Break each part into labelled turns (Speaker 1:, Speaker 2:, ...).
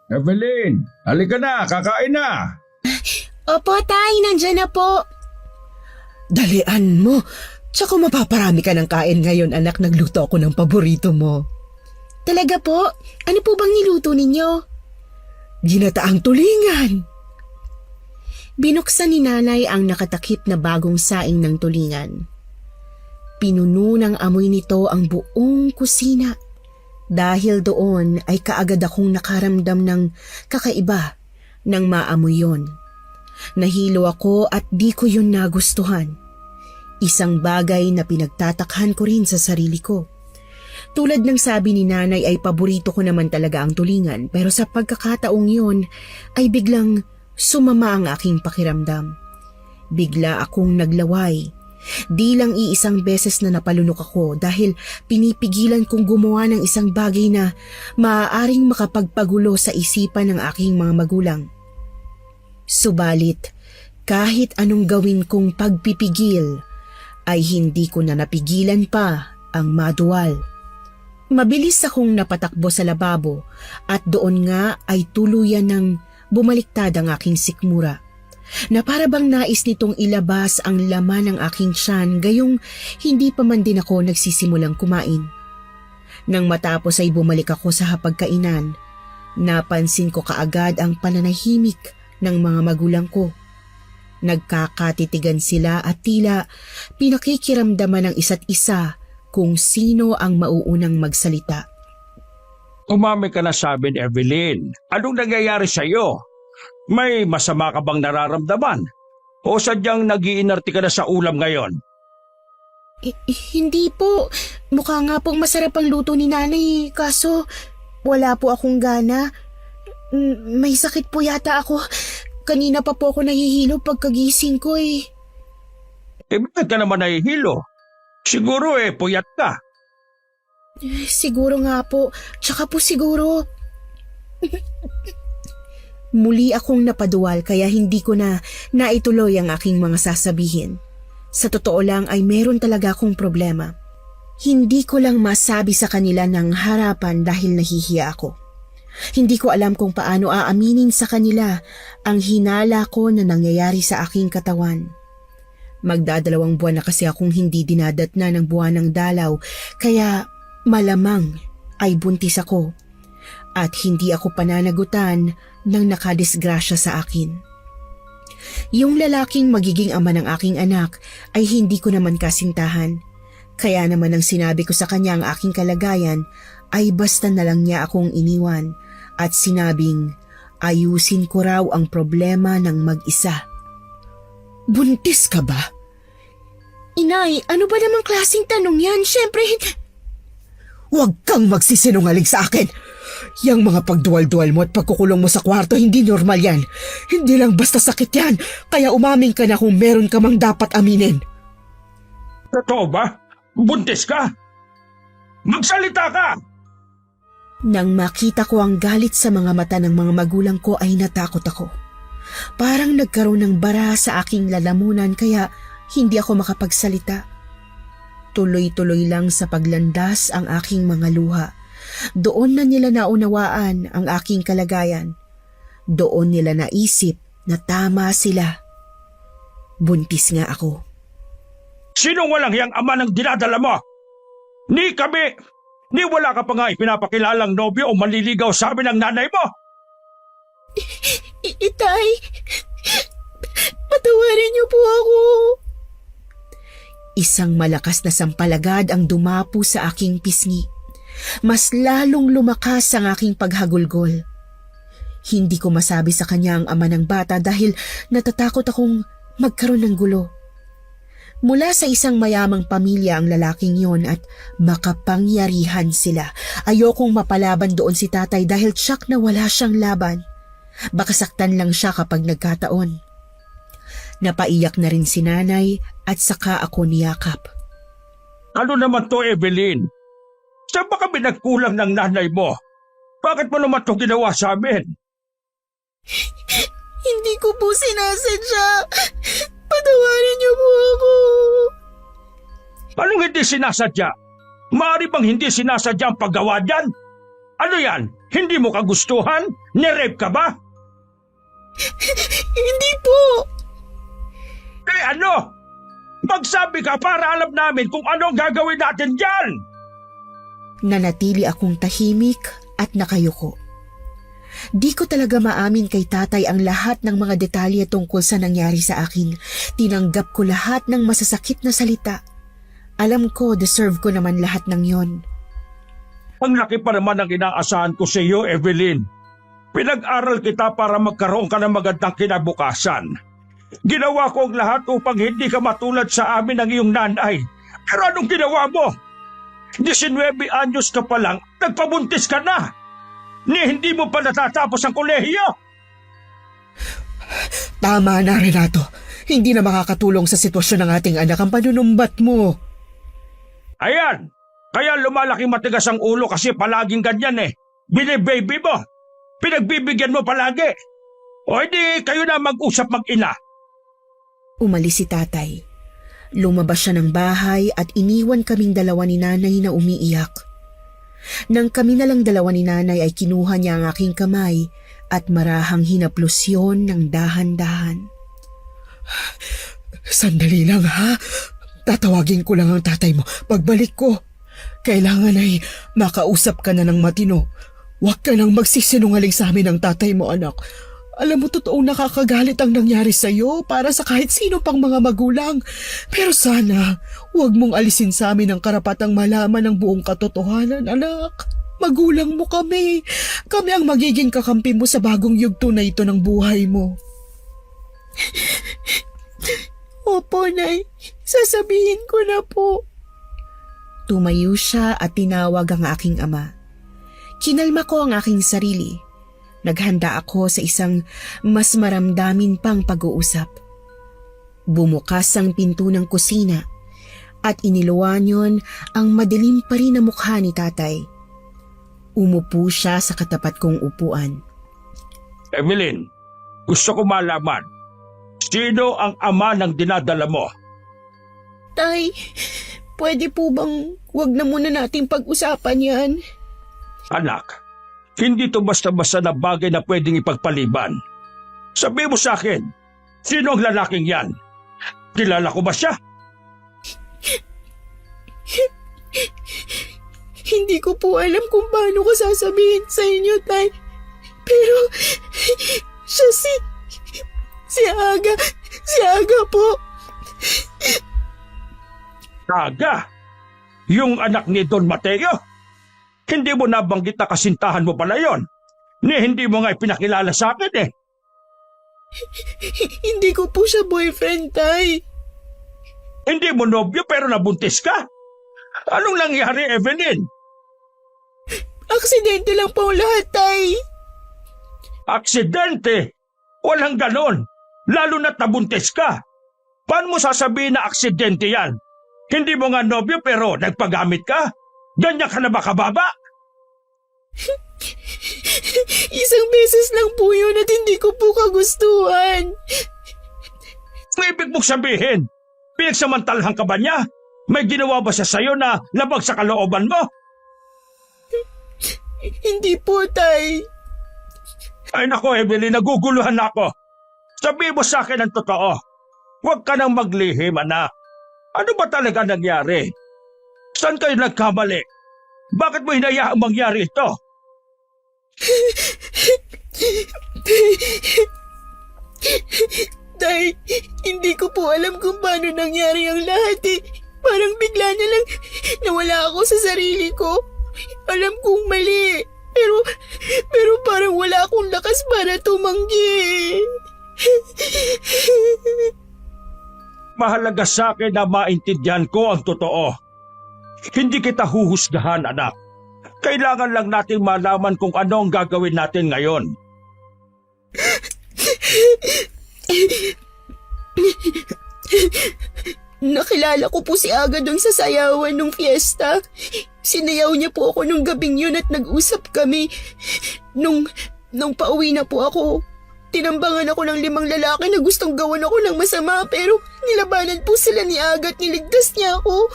Speaker 1: Evelyn, halika na, kakain na.
Speaker 2: Opo, tay, nandyan na po. Dalian mo. Tsaka mapaparami ka ng kain ngayon, anak. Nagluto ako ng paborito mo. Talaga po? Ano po bang niluto ninyo? Ginataang tulingan. Binuksan ni nanay ang nakatakip na bagong saing ng tulingan. Pinuno ng amoy nito ang buong kusina. Dahil doon ay kaagad akong nakaramdam ng kakaiba nang maamoy yon. Nahilo ako at di ko yun nagustuhan. Isang bagay na pinagtatakhan ko rin sa sarili ko. Tulad ng sabi ni nanay ay paborito ko naman talaga ang tulingan, pero sa pagkakataong yun ay biglang sumama ang aking pakiramdam. Bigla akong naglaway. Di lang iisang beses na napalunok ako dahil pinipigilan kong gumawa ng isang bagay na maaaring makapagpagulo sa isipan ng aking mga magulang. Subalit, kahit anong gawin kong pagpipigil, ay hindi ko na napigilan pa ang maduwal. Mabilis akong napatakbo sa lababo at doon nga ay tuluyan ng bumaliktad ang aking sikmura. Na para bang nais nitong ilabas ang laman ng aking tiyan gayong hindi pa man din ako nagsisimulang kumain. Nang matapos ay bumalik ako sa hapagkainan, napansin ko kaagad ang pananahimik ng mga magulang ko. Nagkakatitigan sila at tila pinakikiramdaman ng isa't isa kung sino ang mauunang magsalita.
Speaker 1: Umami ka na sa amin, Evelyn. Anong nangyayari sa'yo? May masama ka bang nararamdaman? O sadyang nag-iinarte ka na sa ulam ngayon?
Speaker 2: Hindi po. Mukha nga pong masarap ang luto ni nanay, kaso wala po akong gana. May sakit po yata ako. Kanina pa po ako nahihilo pagkagising ko eh.
Speaker 1: Bakit ka naman nahihilo? Siguro puyat ka.
Speaker 2: Siguro nga po. Tsaka po siguro. Muli akong napaduwal kaya hindi ko na naituloy ang aking mga sasabihin. Sa totoo lang ay meron talaga akong problema. Hindi ko lang masabi sa kanila ng harapan dahil nahihiya ako. Hindi ko alam kung paano aaminin sa kanila ang hinala ko na nangyayari sa aking katawan. Magdadalawang buwan na kasi akong hindi dinadatna ng buwan ng dalaw kaya malamang ay buntis ako. At hindi ako pananagutan ng nakadisgrasya sa akin. Yung lalaking magiging ama ng aking anak ay hindi ko naman kasintahan. Kaya naman ang sinabi ko sa kanya ang aking kalagayan ay basta na lang niya akong iniwan at sinabing ayusin ko raw ang problema ng mag-isa. Buntis ka ba? Inay, ano ba namang klaseng tanong yan? Siyempre, huwag kang magsisinungaling sa akin! Yang mga pagduwal-duwal mo at pagkukulong mo sa kwarto, hindi normal yan. Hindi lang basta sakit yan, kaya umaming ka na kung meron ka mang dapat aminin.
Speaker 1: Totoo ba? Buntis ka? Magsalita ka!
Speaker 2: Nang makita ko ang galit sa mga mata ng mga magulang ko ay natakot ako. Parang nagkaroon ng bara sa aking lalamunan kaya hindi ako makapagsalita. Tuloy-tuloy lang sa paglandas ang aking mga luha. Doon na nila naunawaan ang aking kalagayan. Doon nila naisip na tama sila. Buntis nga ako.
Speaker 1: Sino walang yang ama ng dinadala mo? Ni kami! Ni wala ka pa nga ipinapakilalang nobyo o manliligaw sa amin ng nanay mo!
Speaker 2: Itay, patawarin niyo po ako. Isang malakas na sampalagad ang dumapo sa aking pisngi. Mas lalong lumakas ang aking paghagulgol. Hindi ko masabi sa kanya ang ama ng bata dahil natatakot akong magkaroon ng gulo. Mula sa isang mayamang pamilya ang lalaking yon at makapangyarihan sila. Ayokong mapalaban doon si tatay dahil tsak na wala siyang laban. Baka saktan lang siya kapag nagkataon. Napaiyak na rin si nanay at saka ako niyakap.
Speaker 1: Ano naman to, Evelyn? Saan ba kami nagkulang ng nanay mo? Bakit mo naman to ginawa sa amin?
Speaker 2: Hindi ko po sinasadya. Patawarin niyo po ako.
Speaker 1: Anong hindi sinasadya? Maaari bang hindi sinasadya ang paggawa dyan? Ano yan? Hindi mo kagustuhan? Nirape ka ba?
Speaker 2: Hindi po!
Speaker 1: Eh ano? Magsabi ka para alam namin kung ano ang gagawin natin dyan!
Speaker 2: Nanatili akong tahimik at nakayuko. Di ko talaga maamin kay tatay ang lahat ng mga detalye tungkol sa nangyari sa akin. Tinanggap ko lahat ng masasakit na salita. Alam ko, deserve ko naman lahat ng yon.
Speaker 1: Ang laki pa naman ang inaasahan ko sa iyo, Evelyn. Pinag-aral kita para magkaroon ka ng magandang kinabukasan. Ginawa ko ang lahat upang hindi ka matulad sa amin ng iyong nanay. Pero anong ginawa mo? 19 anyos ka pa lang, nagpabuntis ka na! Ni hindi mo pa natatapos ang kolehiyo!
Speaker 2: Tama na, Renato. Hindi na makakatulong sa sitwasyon ng ating anak ang panunumbat mo.
Speaker 1: Ayan! Kaya lumalaki matigas ang ulo kasi palaging ganyan eh. Binibaby mo! Pinagbibigyan mo palagi! O hindi kayo na mag-usap mag-ina!
Speaker 2: Umalis si tatay. Lumabas siya ng bahay at iniwan kaming dalawa ni nanay na umiiyak. Nang kami na lang dalawa ni nanay ay kinuha niya ang aking kamay at marahang hinaplos yun ng dahan-dahan. Sandali lang ha. Tatawagin ko lang ang tatay mo pagbalik ko. Kailangan ay makausap ka na ng matino. Huwag ka nang magsisinungaling sa amin ng tatay mo, anak. Alam mo, totoong nakakagalit ang nangyari sa'yo para sa kahit sino pang mga magulang. Pero sana, huwag mong alisin sa amin ang karapatang malaman ang buong katotohanan, anak. Magulang mo kami. Kami ang magiging kakampi mo sa bagong yugto na ito ng buhay mo. Opo, Nay. Sasabihin ko na po. Tumayo siya at tinawag ang aking ama. Kinalma ko ang aking sarili. Naghanda ako sa isang mas maramdamin pang pag-uusap. Bumukas ang pinto ng kusina at iniluwan yon ang madilim pa rin na mukha ni tatay. Umupo siya sa katapat kong upuan.
Speaker 1: Evelyn, gusto ko malaman, sino ang ama ng dinadala mo?
Speaker 2: Tay, pwede po bang wag na muna natin pag-usapan yan?
Speaker 1: Anak, hindi to basta-basta na bagay na pwedeng ipagpaliban. Sabi mo sa akin, sino ang lalaking yan? Kilala ko ba siya?
Speaker 2: Hindi ko po alam kung paano ko sasabihin sa inyo, Tay. Pero, siya si Aga. Si Aga po.
Speaker 1: Aga? Yung anak ni Don Mateo? Hindi mo nabanggit na kasintahan mo pala yon. Hindi mo nga ipinakilala sa akin eh.
Speaker 2: Hindi ko po siya boyfriend, Tay.
Speaker 1: Hindi mo nobyo pero nabuntis ka? Anong nangyari, Evelyn?
Speaker 2: Aksidente lang po ang lahat, Tay.
Speaker 1: Aksidente? Walang ganon. Lalo na't nabuntis ka. Paano mo sasabihin na aksidente yan? Hindi mo nga nobyo pero nagpagamit ka? Ganyan ka na ba kababa?
Speaker 2: Isang beses lang po yun at hindi ko po kagustuhan.
Speaker 1: Ibig mong sabihin, pinagsamantalahan ka ba niya? May ginawa ba siya sa'yo na labag sa kalooban mo?
Speaker 2: Hindi po, Tay.
Speaker 1: Ay nako, Evelyn, naguguluhan na ako. Sabi mo sa akin ang totoo. Huwag ka nang maglihim, anak. Ano ba talaga nangyari? Saan kayo nagkamali? Bakit mo hinayaang mangyari ito?
Speaker 2: Tay, hindi ko po alam kung paano nangyari ang lahat eh. Parang bigla na lang nawala ako sa sarili ko. Alam kong mali. Pero parang wala akong lakas para tumanggi.
Speaker 1: Mahalaga sa akin na maintindihan ko ang totoo. Hindi kita huhusgahan, anak. Kailangan lang natin malaman kung ano ang gagawin natin ngayon.
Speaker 2: Nakilala ko po si Aga doon sa sayawan nung fiesta. Sinayaw niya po ako nung gabing yun at nag-usap kami. Nung pauwi na po ako, tinambangan ako ng 5 lalaki na gustong gawan ako ng masama pero nilabanan po sila ni Aga at niligtas niya ako.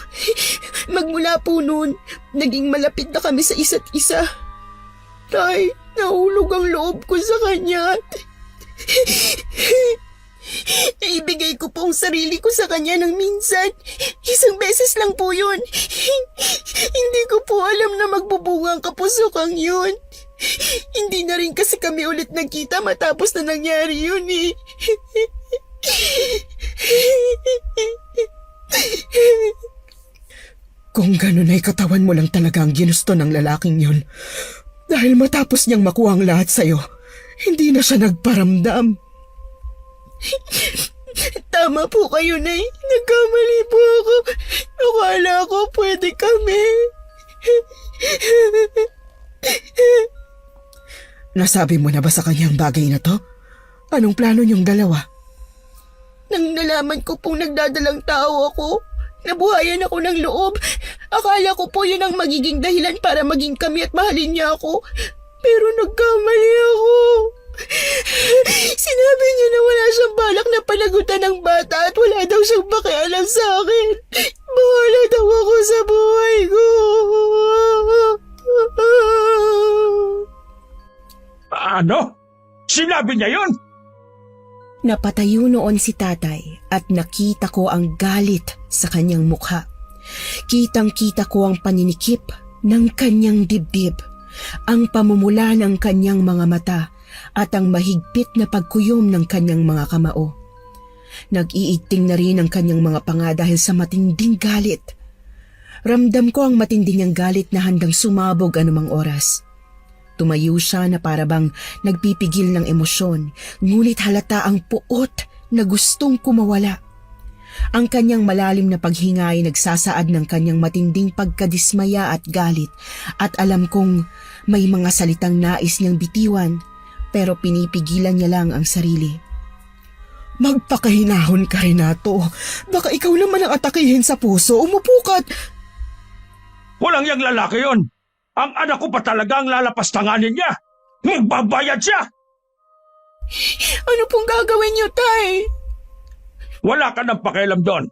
Speaker 2: Magmula po noon, naging malapit na kami sa isa't isa. Tay, nahulog ang loob ko sa kanya. Naibigay ko po ang sarili ko sa kanya ng minsan. Isang beses lang po yun. Hindi ko po alam na magbubunga ang kapusukang yun. Hindi na rin kasi kami ulit nagkita matapos na nangyari yun eh. Kung ganun ay katawan mo lang talaga ang ginusto ng lalaking yun. Dahil matapos niyang makuha ang lahat sa'yo, hindi na siya nagparamdam. Tama po kayo, Nay. Nagkamali po ako. Akala ko pwede kami. Nasabi mo na ba sa kanyang bagay na to? Anong plano niyong dalawa? Nang nalaman ko pong nagdadalang tao ako, nabuhayan ako ng loob. Akala ko po yun ang magiging dahilan para maging kami at mahalin niya ako. Pero nagkamali ako. Sinabi niya na wala siyang balak na panagutan ng bata at wala daw siyang pakialam sa akin. Bahala daw ako sa buhay ko.
Speaker 1: Ano? Sinabi niya yun?
Speaker 2: Napatayo noon si tatay at nakita ko ang galit sa kanyang mukha. Kitang-kita ko ang paninikip ng kanyang dibdib, ang pamumula ng kanyang mga mata at ang mahigpit na pagkuyom ng kanyang mga kamao. Nag-iigting na rin ang kanyang mga panga dahil sa matinding galit. Ramdam ko ang matinding niyang galit na handang sumabog anumang oras. Tumayo siya na parabang nagpipigil ng emosyon, ngunit halata ang puot na gustong kumawala. Ang kanyang malalim na paghinga ay nagsasaad ng kanyang matinding pagkadismaya at galit, at alam kong may mga salitang nais niyang bitiwan, pero pinipigilan niya lang ang sarili. Magpakahinahon ka, Renato. Baka ikaw naman ang atakihin sa puso. Umupo ka't...
Speaker 1: Walang yang lalaki yun. Ang anak ko pa talaga ang lalapastanganin niya. Magbabayad siya.
Speaker 2: Ano pong gagawin niyo, Tay?
Speaker 1: Wala ka ng pakialam doon.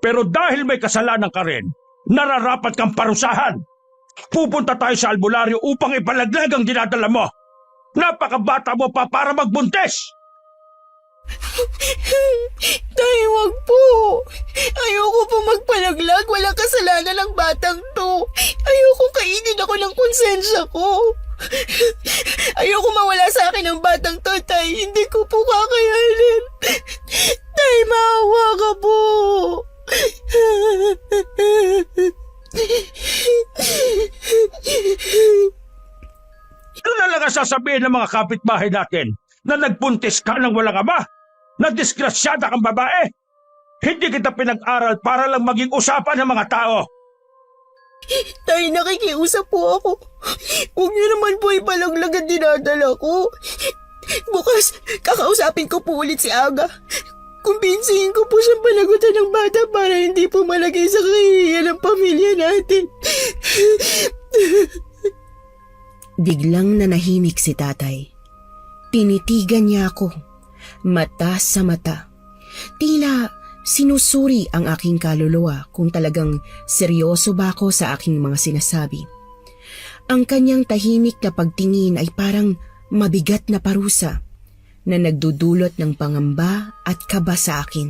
Speaker 1: Pero dahil may kasalanan ka rin, nararapat kang parusahan. Pupunta tayo sa albularyo upang ipalaglag ang dinadala mo. Napakabata mo pa para magbuntis.
Speaker 2: Tay, wag po. Ayoko po magpalaglag. Walang kasalanan ng batang to. Ayoko kainin ako ng konsensya ko. Ayoko mawala sa akin ang batang to, Tay. Hindi ko po kakayanin. Tay, maawa ka po.
Speaker 1: Ano na lang ang sasabihin ng mga kapitbahay natin na nagpuntis ka ng walang ama? Na disgrasyada kang babae? Hindi kita pinag-aral para lang maging usapan ng mga tao.
Speaker 2: Tay, nakikiusap po ako. Huwag niyo naman po ipalaglag ang dinadala ko. Bukas, kakausapin ko po ulit si Aga. Kumbinsihin ko po siyang panagutan ng bata para hindi po malagay sa kahihiyan ng pamilya natin. Biglang nanahimik si tatay. Tinitigan niya ako, mata sa mata. Tila sinusuri ang aking kaluluwa kung talagang seryoso ba ako sa aking mga sinasabi. Ang kanyang tahimik na pagtingin ay parang mabigat na parusa na nagdudulot ng pangamba at kaba sa akin.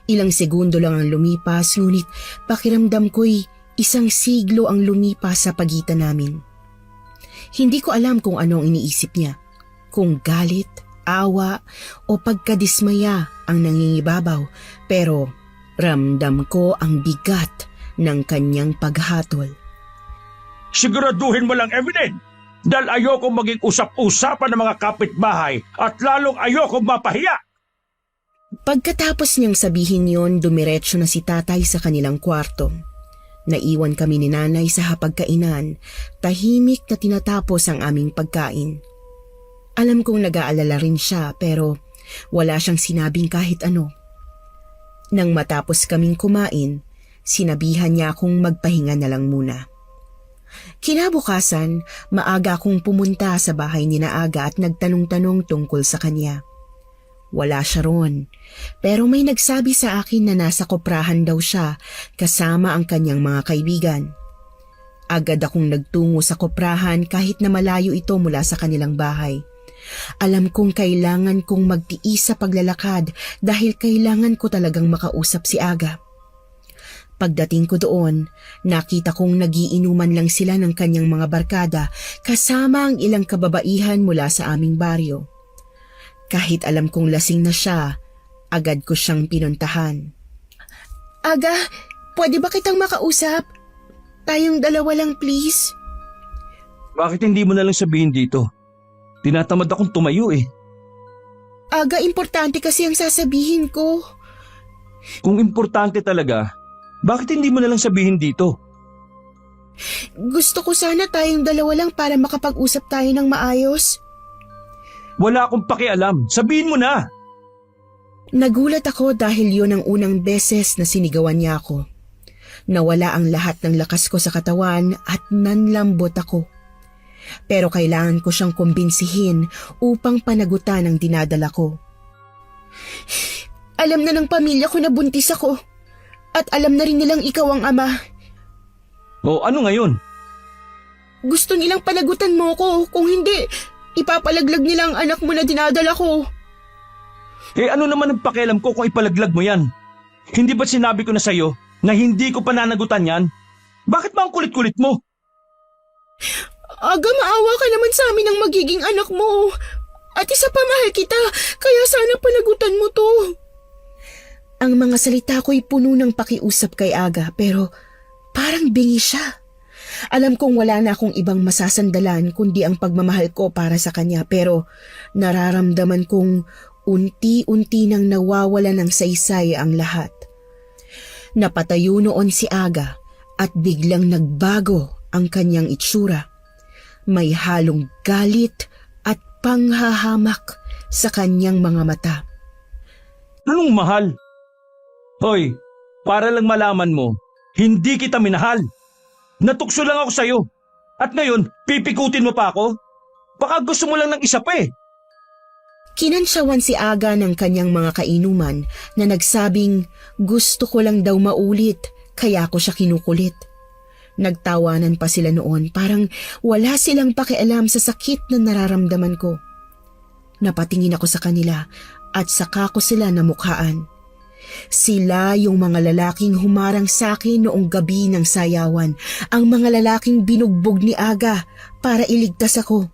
Speaker 2: Ilang segundo lang ang lumipas, ngunit pakiramdam ko'y isang siglo ang lumipas sa pagitan namin. Hindi ko alam kung ano ang iniisip niya, kung galit, awa o pagkadismaya ang nangingibabaw, pero ramdam ko ang bigat ng kanyang paghatol.
Speaker 1: Siguraduhin mo lang, Evelyn, dahil ayokong maging usap-usapan ng mga kapitbahay at lalong ayokong mapahiya.
Speaker 2: Pagkatapos niyang sabihin yon, dumiretso na si tatay sa kanilang kwarto. Naiwan kami ni nanay sa hapagkainan, tahimik na tinatapos ang aming pagkain. Alam kong nag-aalala rin siya, pero wala siyang sinabing kahit ano. Nang matapos kaming kumain, sinabihan niya akong magpahinga na lang muna. Kinabukasan, maaga akong pumunta sa bahay ni na Aga at nagtanong-tanong tungkol sa kanya. Wala siya roon, pero may nagsabi sa akin na nasa koprahan daw siya kasama ang kanyang mga kaibigan. Agad akong nagtungo sa koprahan kahit na malayo ito mula sa kanilang bahay. Alam kong kailangan kong magtiis sa paglalakad dahil kailangan ko talagang makausap si Aga. Pagdating ko doon, nakita kong nagiinuman lang sila ng kanyang mga barkada kasama ang ilang kababaihan mula sa aming baryo. Kahit alam kong lasing na siya, agad ko siyang pinuntahan. Aga, pwede ba kitang makausap? Tayong dalawa lang please.
Speaker 1: Bakit hindi mo na lang sabihin dito? Tinatamad akong tumayo eh.
Speaker 2: Aga, importante kasi ang sasabihin ko.
Speaker 1: Kung importante talaga, bakit hindi mo na lang sabihin dito?
Speaker 2: Gusto ko sana tayong dalawa lang para makapag-usap tayo ng maayos.
Speaker 1: Wala akong pakialam. Sabihin mo na.
Speaker 2: Nagulat ako dahil yun ang unang beses na sinigawan niya ako. Nawala ang lahat ng lakas ko sa katawan at nanlambot ako. Pero kailangan ko siyang kumbinsihin upang panagutan ang dinadala ko. Alam na ng pamilya ko na buntis ako. At alam na rin nilang ikaw ang ama.
Speaker 1: O ano ngayon?
Speaker 2: Gusto nilang panagutan mo ko. Kung hindi, ipapalaglag nila ang anak mo na dinadala ko.
Speaker 1: Eh ano naman ang pakialam ko kung ipalaglag mo yan? Hindi ba sinabi ko na sa'yo na hindi ko pananagutan yan? Bakit ba ang kulit-kulit mo?
Speaker 2: Aga, maawa ka naman sa amin ang magiging anak mo. At isa pa, mahal kita, kaya sana panagutan mo to. Ang mga salita ko'y puno ng pakiusap kay Aga pero parang bingi siya. Alam kong wala na akong ibang masasandalan kundi ang pagmamahal ko para sa kanya pero nararamdaman kong unti-unti nang nawawala ng saysay ang lahat. Napatayo noon si Aga at biglang nagbago ang kanyang itsura. May halong galit at panghahamak sa kanyang mga mata.
Speaker 1: Anong mahal? Hoy, para lang malaman mo, hindi kita minahal. Natukso lang ako sa'yo. At ngayon, pipikutin mo pa ako? Baka gusto mo lang ng isa pa eh.
Speaker 2: Kinansyawan si Aga ng kanyang mga kainuman na nagsabing gusto ko lang daw maulit kaya ko siya kinukulit. Nagtawanan pa sila noon parang wala silang pakialam sa sakit na nararamdaman ko. Napatingin ako sa kanila at saka ko sila namukhaan. Sila yung mga lalaking humarang sa akin noong gabi ng sayawan, ang mga lalaking binugbog ni Aga para iligtas ako.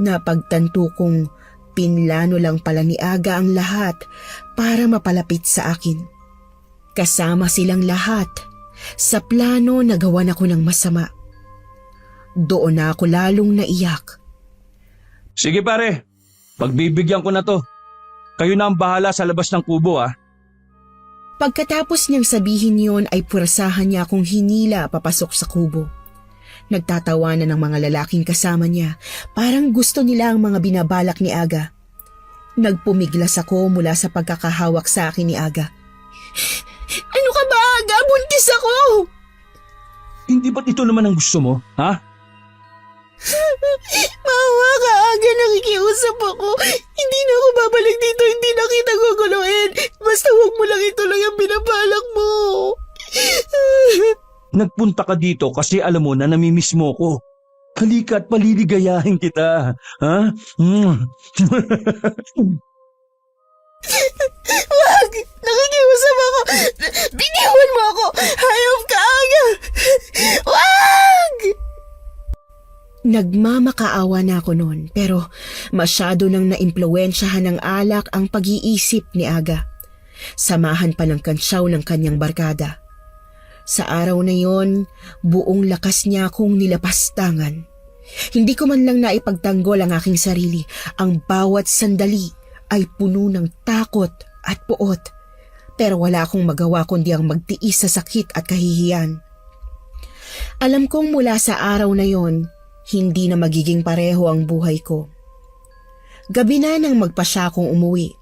Speaker 2: Napagtanto kong pinlano lang pala ni Aga ang lahat para mapalapit sa akin. Kasama silang lahat. Sa plano nagawan ako ng masama. Doon na ako lalong naiyak.
Speaker 1: Sige pare, pagbibigyan ko na to. Kayo na ang bahala sa labas ng kubo ah.
Speaker 2: Pagkatapos niyang sabihin yon ay purasahan niya akong hinila papasok sa kubo. Nagtatawanan ng mga lalaking kasama niya, parang gusto nila ang mga binabalak ni Aga. Nagpumiglas ako mula sa pagkakahawak sa akin ni Aga. Ano ka ba, Aga? Buntis ako!
Speaker 1: Hindi ba't ito naman ang gusto mo, ha?
Speaker 2: Maawa ka, Aga. Nakikiusap ako. Hindi na ako babalik dito. Hindi na kita guguluhin. Basta huwag mo lang ituloy ang binabalak mo.
Speaker 1: Nagpunta ka dito kasi alam mo na namimiss mo ko. Halika at paliligayahin kita, ha?
Speaker 2: Wag! Nakikiusap ako. Biniwan mo ako. Hayop ka, Aga. Wag! Nagmamakaawa na ako noon pero masyado nang naimpluwensyahan ng alak ang pag-iisip ni Aga. Samahan pa ng kansyaw ng kanyang barkada. Sa araw na yon, buong lakas niya akong nilapastangan. Hindi ko man lang naipagtanggol ang aking sarili. Ang bawat sandali ay puno ng takot at puot. Pero wala akong magawa kundi ang magtiis sa sakit at kahihiyan. Alam kong mula sa araw na yon, hindi na magiging pareho ang buhay ko. Gabi na nang magpasya akong umuwi,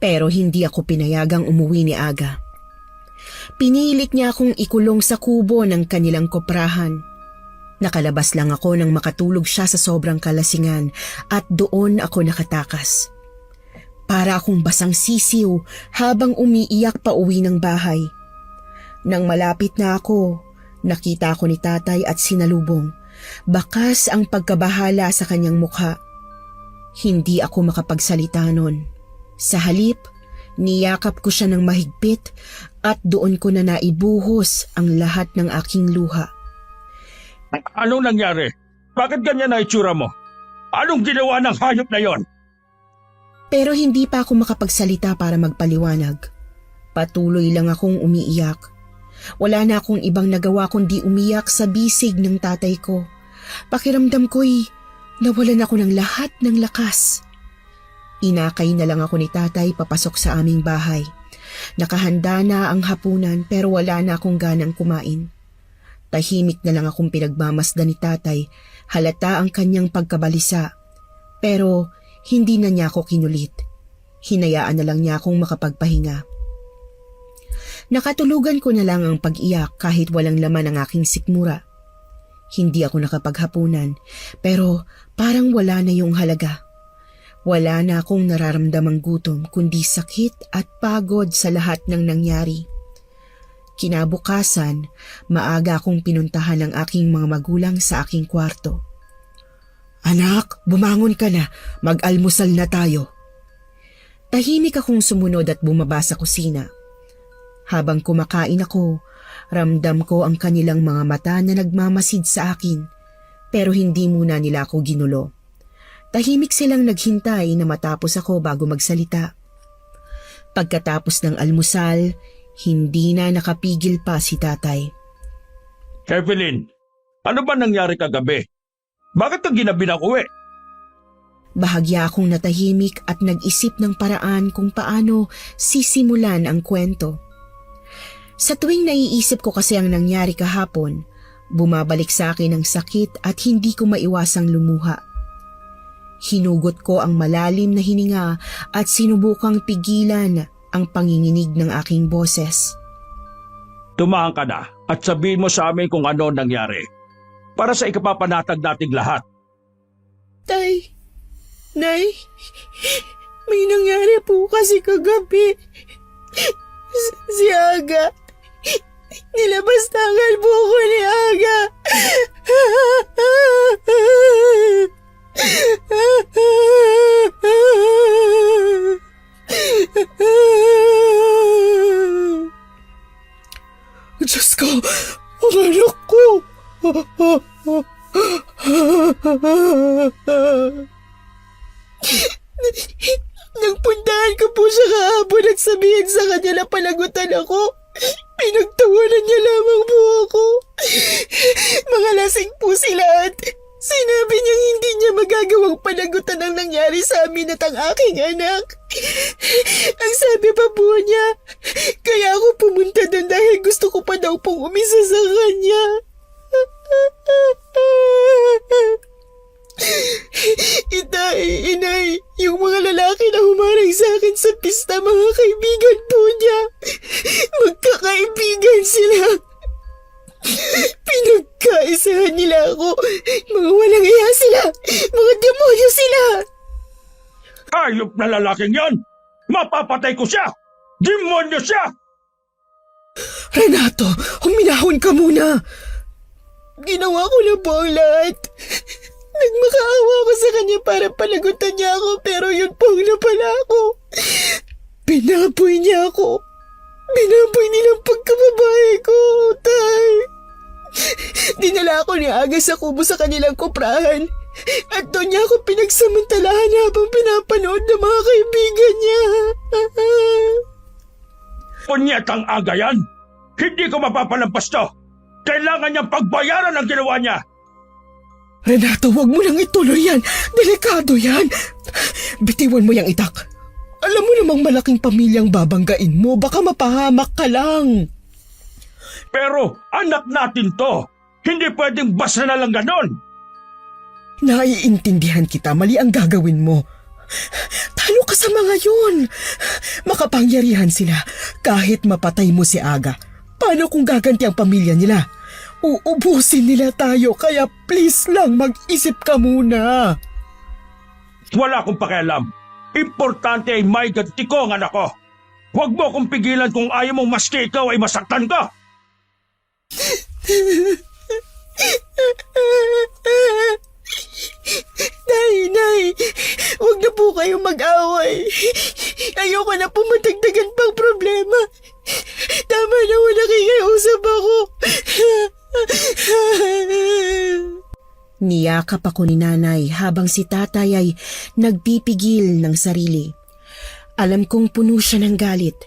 Speaker 2: pero hindi ako pinayagang umuwi ni Aga. Pinilit niya akong ikulong sa kubo ng kanilang koprahan. Nakalabas lang ako nang makatulog siya sa sobrang kalasingan at doon ako nakatakas. Para akong basang sisiw habang umiiyak pa uwi ng bahay. Nang malapit na ako, Nakita ko ni tatay at sinalubong. Bakas ang pagkabahala sa kanyang mukha. Hindi ako makapagsalita nun. Sa halip, niyakap ko siya ng mahigpit at doon ko na naibuhos ang lahat ng aking luha.
Speaker 1: Anong nangyari? Bakit ganyan na itsura mo? Anong ginawa ng hayop na yon?
Speaker 2: Pero hindi pa ako makapagsalita para magpaliwanag. Patuloy lang akong umiiyak. Wala na akong ibang nagawa kundi umiyak sa bisig ng tatay ko. Pakiramdam ko'y nawalan ako ng lahat ng lakas. Inakay na lang ako ni tatay papasok sa aming bahay. Nakahanda na ang hapunan pero wala na akong ganang kumain. Tahimik na lang akong pinagmamasdan ni tatay, halata ang kanyang pagkabalisa. Pero hindi na niya ako kinulit. Hinayaan na lang niya akong makapagpahinga. Nakatulugan ko na lang ang pag-iyak kahit walang laman ang aking sikmura. Hindi ako nakapaghapunan pero parang wala na yung halaga. Wala na akong nararamdamang gutom kundi sakit at pagod sa lahat ng nangyari. Kinabukasan, maaga akong pinuntahan ng aking mga magulang sa aking kwarto. "Anak, bumangon ka na. Mag-almusal na tayo." Tahimik akong sumunod at bumaba sa kusina. Habang kumakain ako, ramdam ko ang kanilang mga mata na nagmamasid sa akin, pero hindi muna nila ako ginulo. Tahimik silang naghintay na matapos ako bago magsalita. Pagkatapos ng almusal, hindi na nakapigil pa si tatay.
Speaker 1: Evelyn, ano ba nangyari kagabi? Bakit ka ginabi ng uwi?
Speaker 2: Bahagya akong natahimik at nag-isip ng paraan kung paano sisimulan ang kwento. Sa tuwing naiisip ko kasi ang nangyari kahapon, bumabalik sa akin ang sakit at hindi ko maiwasang lumuha. Hinugot ko ang malalim na hininga at sinubukang pigilan ang panginginig ng aking boses.
Speaker 1: Tumahan ka na at sabihin mo sa amin kung ano nangyari. Para sa ikapapanatag nating lahat.
Speaker 2: Tay, Nay, may nangyari po kasi kagabi. Si Aga. Nilabastangan po ko ni Aga. Diyos ko, ang anak ko. Nagpuntahan ko po siya kahapon at sabihin sa kanya na panagutan ako. Pinagtawanan niya lamang po ako. Mga lasing po sila at sinabi niyang hindi niya magagawang panagutan ang nangyari sa amin at ang aking anak. Ang sabi pa po niya, kaya ako pumunta doon dahil gusto ko pa daw pong umisa sa kanya. Inay, yung mga lalaki na humarang sa akin sa pista, mga kaibigan po niya. Magkakaibigan sila. Pinagkaisahan nila ako. Mga walang iya sila. Mga demonyo sila.
Speaker 1: Hayop na lalaking yan! Mapapatay ko siya! Demonyo siya!
Speaker 2: Renato, huminahon ka muna. Ginawa ko na po ang lahat. Nagmakaawa ako sa kanya para panagutan niya ako pero yun po ang napala ako. Pinapoy niya ako. Binaboy nilang pagkababae ko, tay. Dinala ako ni Aga sa kubo sa kanilang kuprahan. At doon niya ako pinagsamantalahan habang pinapanood ng mga kaibigan niya.
Speaker 1: Punyetang Aga yan! Hindi ko mapapalampas to! Kailangan niyang pagbayaran ang ginawa niya!
Speaker 2: Renato, wag mo nang ituloy yan. Delikado yan. Bitiwan mo yung itak. Alam mo namang malaking pamilyang babanggain mo. Baka mapahamak ka lang.
Speaker 1: Pero anak natin to! Hindi pwedeng basta na lang ganon!
Speaker 2: Naiintindihan kita, mali ang gagawin mo. Talo ka sa mga yun. Makapangyarihan sila kahit mapatay mo si Aga. Paano kung gaganti ang pamilya nila? Uubusin nila tayo kaya please lang mag-isip ka muna.
Speaker 1: Wala akong pakialam. Importante ay may ganti ko ang anak ko. Huwag mo akong pigilan kung ayaw mong maski ikaw ay masaktan ka.
Speaker 2: Nay, huwag na po kayong mag-away. Ayoko na po matagdagan pang problema. Tama na, wala nakikiusap ako. Niyakap ako ni nanay habang si tatay ay nagpipigil ng sarili. Alam kong puno siya ng galit,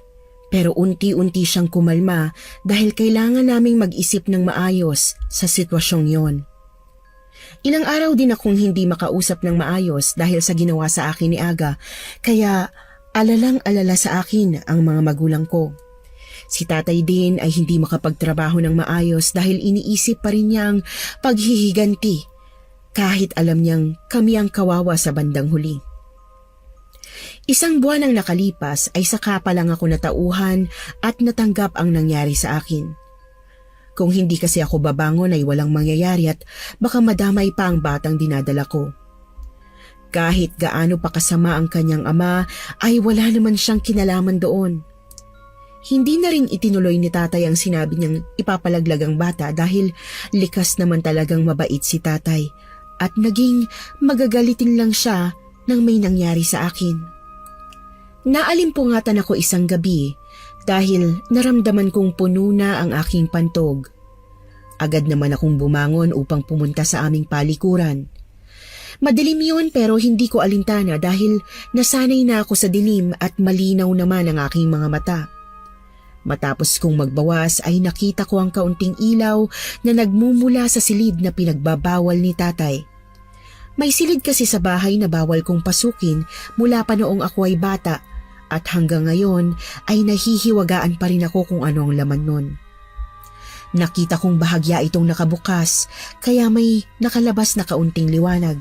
Speaker 2: pero unti-unti siyang kumalma dahil kailangan naming mag-isip ng maayos sa sitwasyong yon. Ilang araw din akong hindi makausap ng maayos dahil sa ginawa sa akin ni Aga, kaya alalang-alala sa akin ang mga magulang ko. Si tatay din ay hindi makapagtrabaho ng maayos dahil iniisip pa rin niyang paghihiganti kahit alam niyang kami ang kawawa sa bandang huli. Isang buwan ang nakalipas ay saka pa lang ako natauhan at natanggap ang nangyari sa akin. Kung hindi kasi ako babangon ay walang mangyayari at baka madamay pa ang batang dinadala ko. Kahit gaano pa kasama ang kanyang ama ay wala naman siyang kinalaman doon. Hindi na rin itinuloy ni tatay ang sinabi niyang ipapalaglag ang bata dahil likas naman talagang mabait si tatay at naging magagalitin lang siya nang may nangyari sa akin. Naalimpungatan ako isang gabi dahil naramdaman kong puno na ang aking pantog. Agad naman akong bumangon upang pumunta sa aming palikuran. Madilim yun pero hindi ko alintana dahil nasanay na ako sa dilim at malinaw naman ang aking mga mata. Matapos kong magbawas ay nakita ko ang kaunting ilaw na nagmumula sa silid na pinagbabawal ni tatay. May silid kasi sa bahay na bawal kong pasukin mula pa noong ako ay bata at hanggang ngayon ay nahihiwagaan pa rin ako kung ano ang laman nun. Nakita kong bahagya itong nakabukas kaya may nakalabas na kaunting liwanag.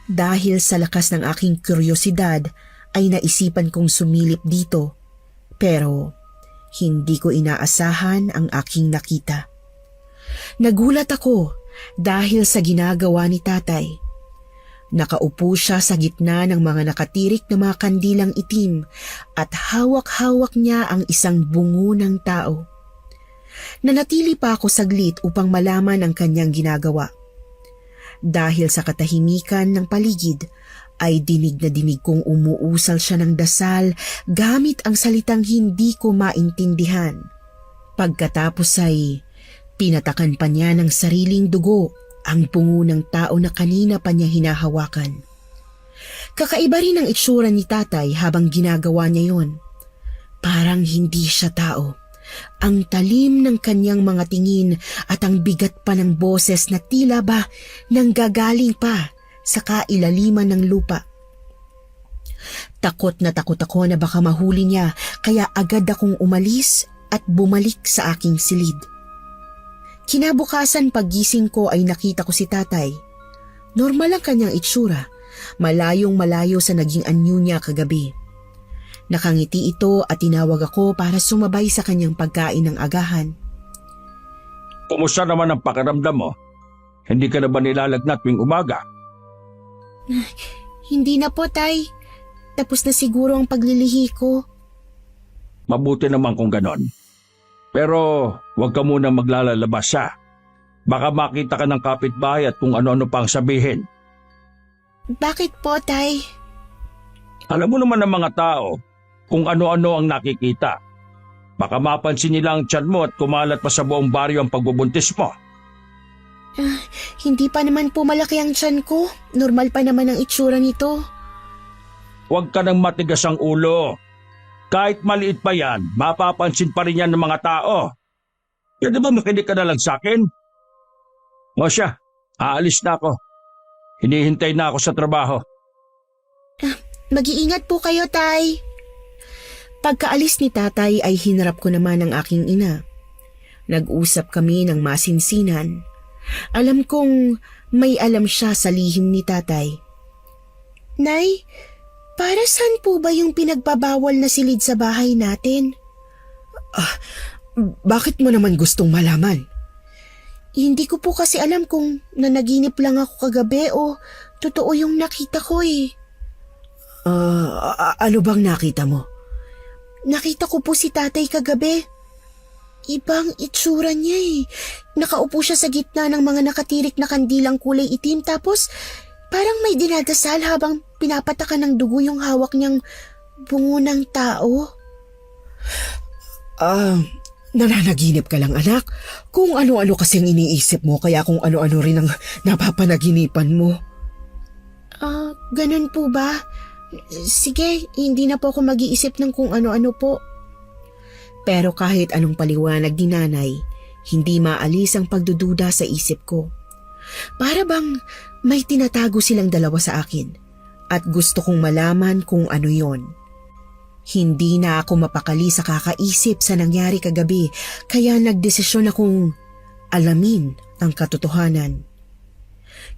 Speaker 2: Dahil sa lakas ng aking kuryosidad ay naisipan kong sumilip dito pero hindi ko inaasahan ang aking nakita. Nagulat ako dahil sa ginagawa ni tatay. Nakaupo siya sa gitna ng mga nakatirik na mga kandilang itim at hawak-hawak niya ang isang bungo ng tao. Nanatili pa ako saglit upang malaman ang kanyang ginagawa. Dahil sa katahimikan ng paligid, ay dinig na dinig kong umuusal siya ng dasal gamit ang salitang hindi ko maintindihan. Pagkatapos ay pinatakan pa niya ng sariling dugo ang bungo ng tao na kanina pa niya hinahawakan. Kakaiba rin ang itsura ni tatay habang ginagawa niya yon. Parang hindi siya tao. Ang talim ng kanyang mga tingin at ang bigat pa ng boses na tila ba nanggagaling pa sa kailaliman ng lupa. Takot na takot ako na baka mahuli niya kaya agad akong umalis at bumalik sa aking silid. Kinabukasan paggising ko ay nakita ko si tatay. Normal ang kanyang itsura, malayong malayo sa naging anyo niya kagabi. Nakangiti ito at tinawag ako para sumabay sa kanyang pagkain ng agahan.
Speaker 1: Kumusta naman ang pakiramdam mo? Hindi ka na ba nilalagnat tuwing umaga?
Speaker 2: Hindi na po, tay. Tapos na siguro ang paglilihi ko.
Speaker 1: Mabuti naman kung ganon. Pero huwag ka muna maglalalabas ha. Baka makita ka ng kapitbahay at kung ano-ano pang sabihin.
Speaker 2: Bakit po, tay?
Speaker 1: Alam mo naman ng mga tao kung ano-ano ang nakikita. Baka mapansin nila ang tiyan mo at kumalat pa sa buong baryo ang pagbubuntis mo.
Speaker 2: Hindi pa naman po malaki ang tiyan ko. Normal pa naman ang itsura nito.
Speaker 1: Huwag ka nang matigas ang ulo. Kahit maliit pa yan, mapapansin pa rin yan ng mga tao. Pwede ba makinig ka na lang sa akin? O siya, aalis na ako. Hinihintay na ako sa trabaho.
Speaker 2: Mag-iingat po kayo, tay. Pagkaalis ni tatay ay hinarap ko naman ang aking ina. Nag-usap kami ng masinsinan. Alam kong may alam siya sa lihim ni tatay. Nay, para saan po ba yung pinagbabawal na silid sa bahay natin?
Speaker 3: Bakit mo naman gustong malaman?
Speaker 2: Hindi ko po kasi alam kung nanaginip lang ako kagabi o totoo yung nakita ko eh.
Speaker 3: Ano bang nakita mo?
Speaker 2: Nakita ko po si tatay kagabi. Ibang itsura niya eh. Nakaupo siya sa gitna ng mga nakatirik na kandilang kulay itim tapos parang may dinadasal habang pinapatakan ng dugo yung hawak niyang bungo ng tao.
Speaker 3: Nananaginip ka lang anak. Kung ano-ano kasing iniisip mo kaya kung ano-ano rin ang napapanaginipan mo.
Speaker 2: Ganun po ba? Sige, hindi na po ako mag-iisip ng kung ano-ano po. Pero kahit anong paliwanag ni nanay, hindi maalis ang pagdududa sa isip ko. Para bang may tinatago silang dalawa sa akin at gusto kong malaman kung ano yon. Hindi na ako mapakali sa kakaisip sa nangyari kagabi kaya nagdesisyon akong alamin ang katotohanan.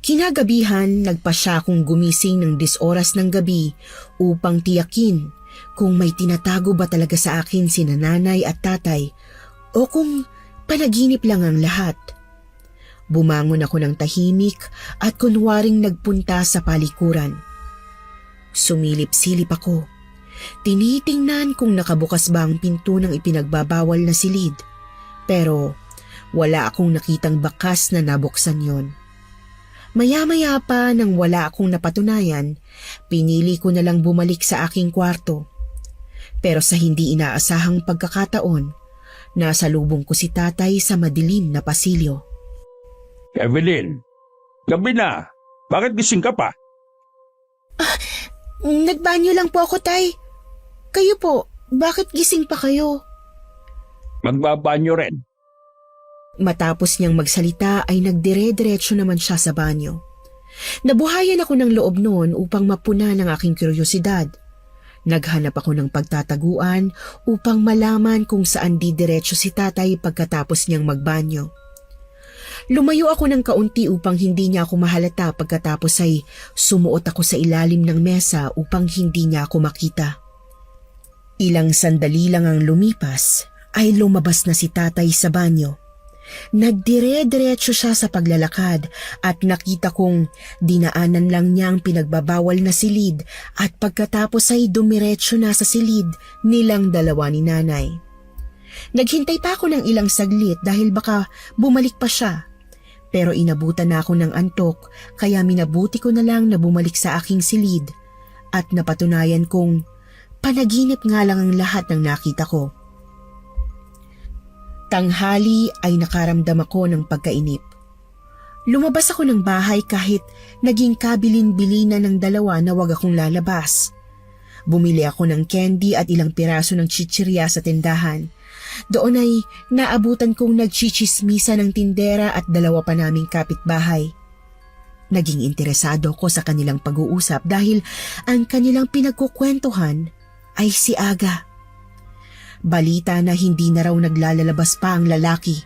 Speaker 2: Kinagabihan, nagpasya akong gumising ng 10 oras ng gabi upang tiyakin kung may tinatago ba talaga sa akin sina nanay at tatay o kung panaginip lang ang lahat. Bumangon ako ng tahimik at kunwaring nagpunta sa palikuran. Sumilip-silip ako. Tinitingnan kung nakabukas ba ang pinto ng ipinagbabawal na silid. Pero wala akong nakitang bakas na nabuksan yon. Maya-maya pa nang wala akong napatunayan, pinili ko na lang bumalik sa aking kwarto. Pero sa hindi inaasahang pagkakataon, nasa lubong ko si tatay sa madilim na pasilyo.
Speaker 1: Evelyn, gabi na. Bakit gising ka pa?
Speaker 2: Nagbanyo lang po ako, tay. Kayo po, bakit gising pa kayo?
Speaker 1: Magbabanyo rin.
Speaker 2: Matapos niyang magsalita ay nagdire-diretso naman siya sa banyo. Nabuhayan ako ng loob noon upang mapuna ng aking kuryosidad. Naghanap ako ng pagtataguan upang malaman kung saan didiretso si tatay pagkatapos niyang magbanyo. Lumayo ako ng kaunti upang hindi niya ako mahalata pagkatapos ay sumuot ako sa ilalim ng mesa upang hindi niya ako makita. Ilang sandali lang ang lumipas ay lumabas na si tatay sa banyo. Nagdire-diretso siya sa paglalakad at nakita kong dinaanan lang niya ang pinagbabawal na silid at pagkatapos ay dumiretso na sa silid nilang dalawa ni nanay. Naghintay pa ako ng ilang saglit dahil baka bumalik pa siya. Pero inabutan na ako ng antok kaya minabuti ko na lang na bumalik sa aking silid at napatunayan kong panaginip nga lang ang lahat ng nakita ko. Tanghali ay nakaramdam ako ng pagkainip. Lumabas ako ng bahay kahit naging kabilin-bilinan ng dalawa na wag akong lalabas. Bumili ako ng candy at ilang piraso ng chichirya sa tindahan. Doon ay naabutan kong nagchichismisa ng tindera at dalawa pa naming kapitbahay. Naging interesado ko sa kanilang pag-uusap dahil ang kanilang pinagkukwentuhan ay si Aga. Balita na hindi na raw naglalabas pa ang lalaki.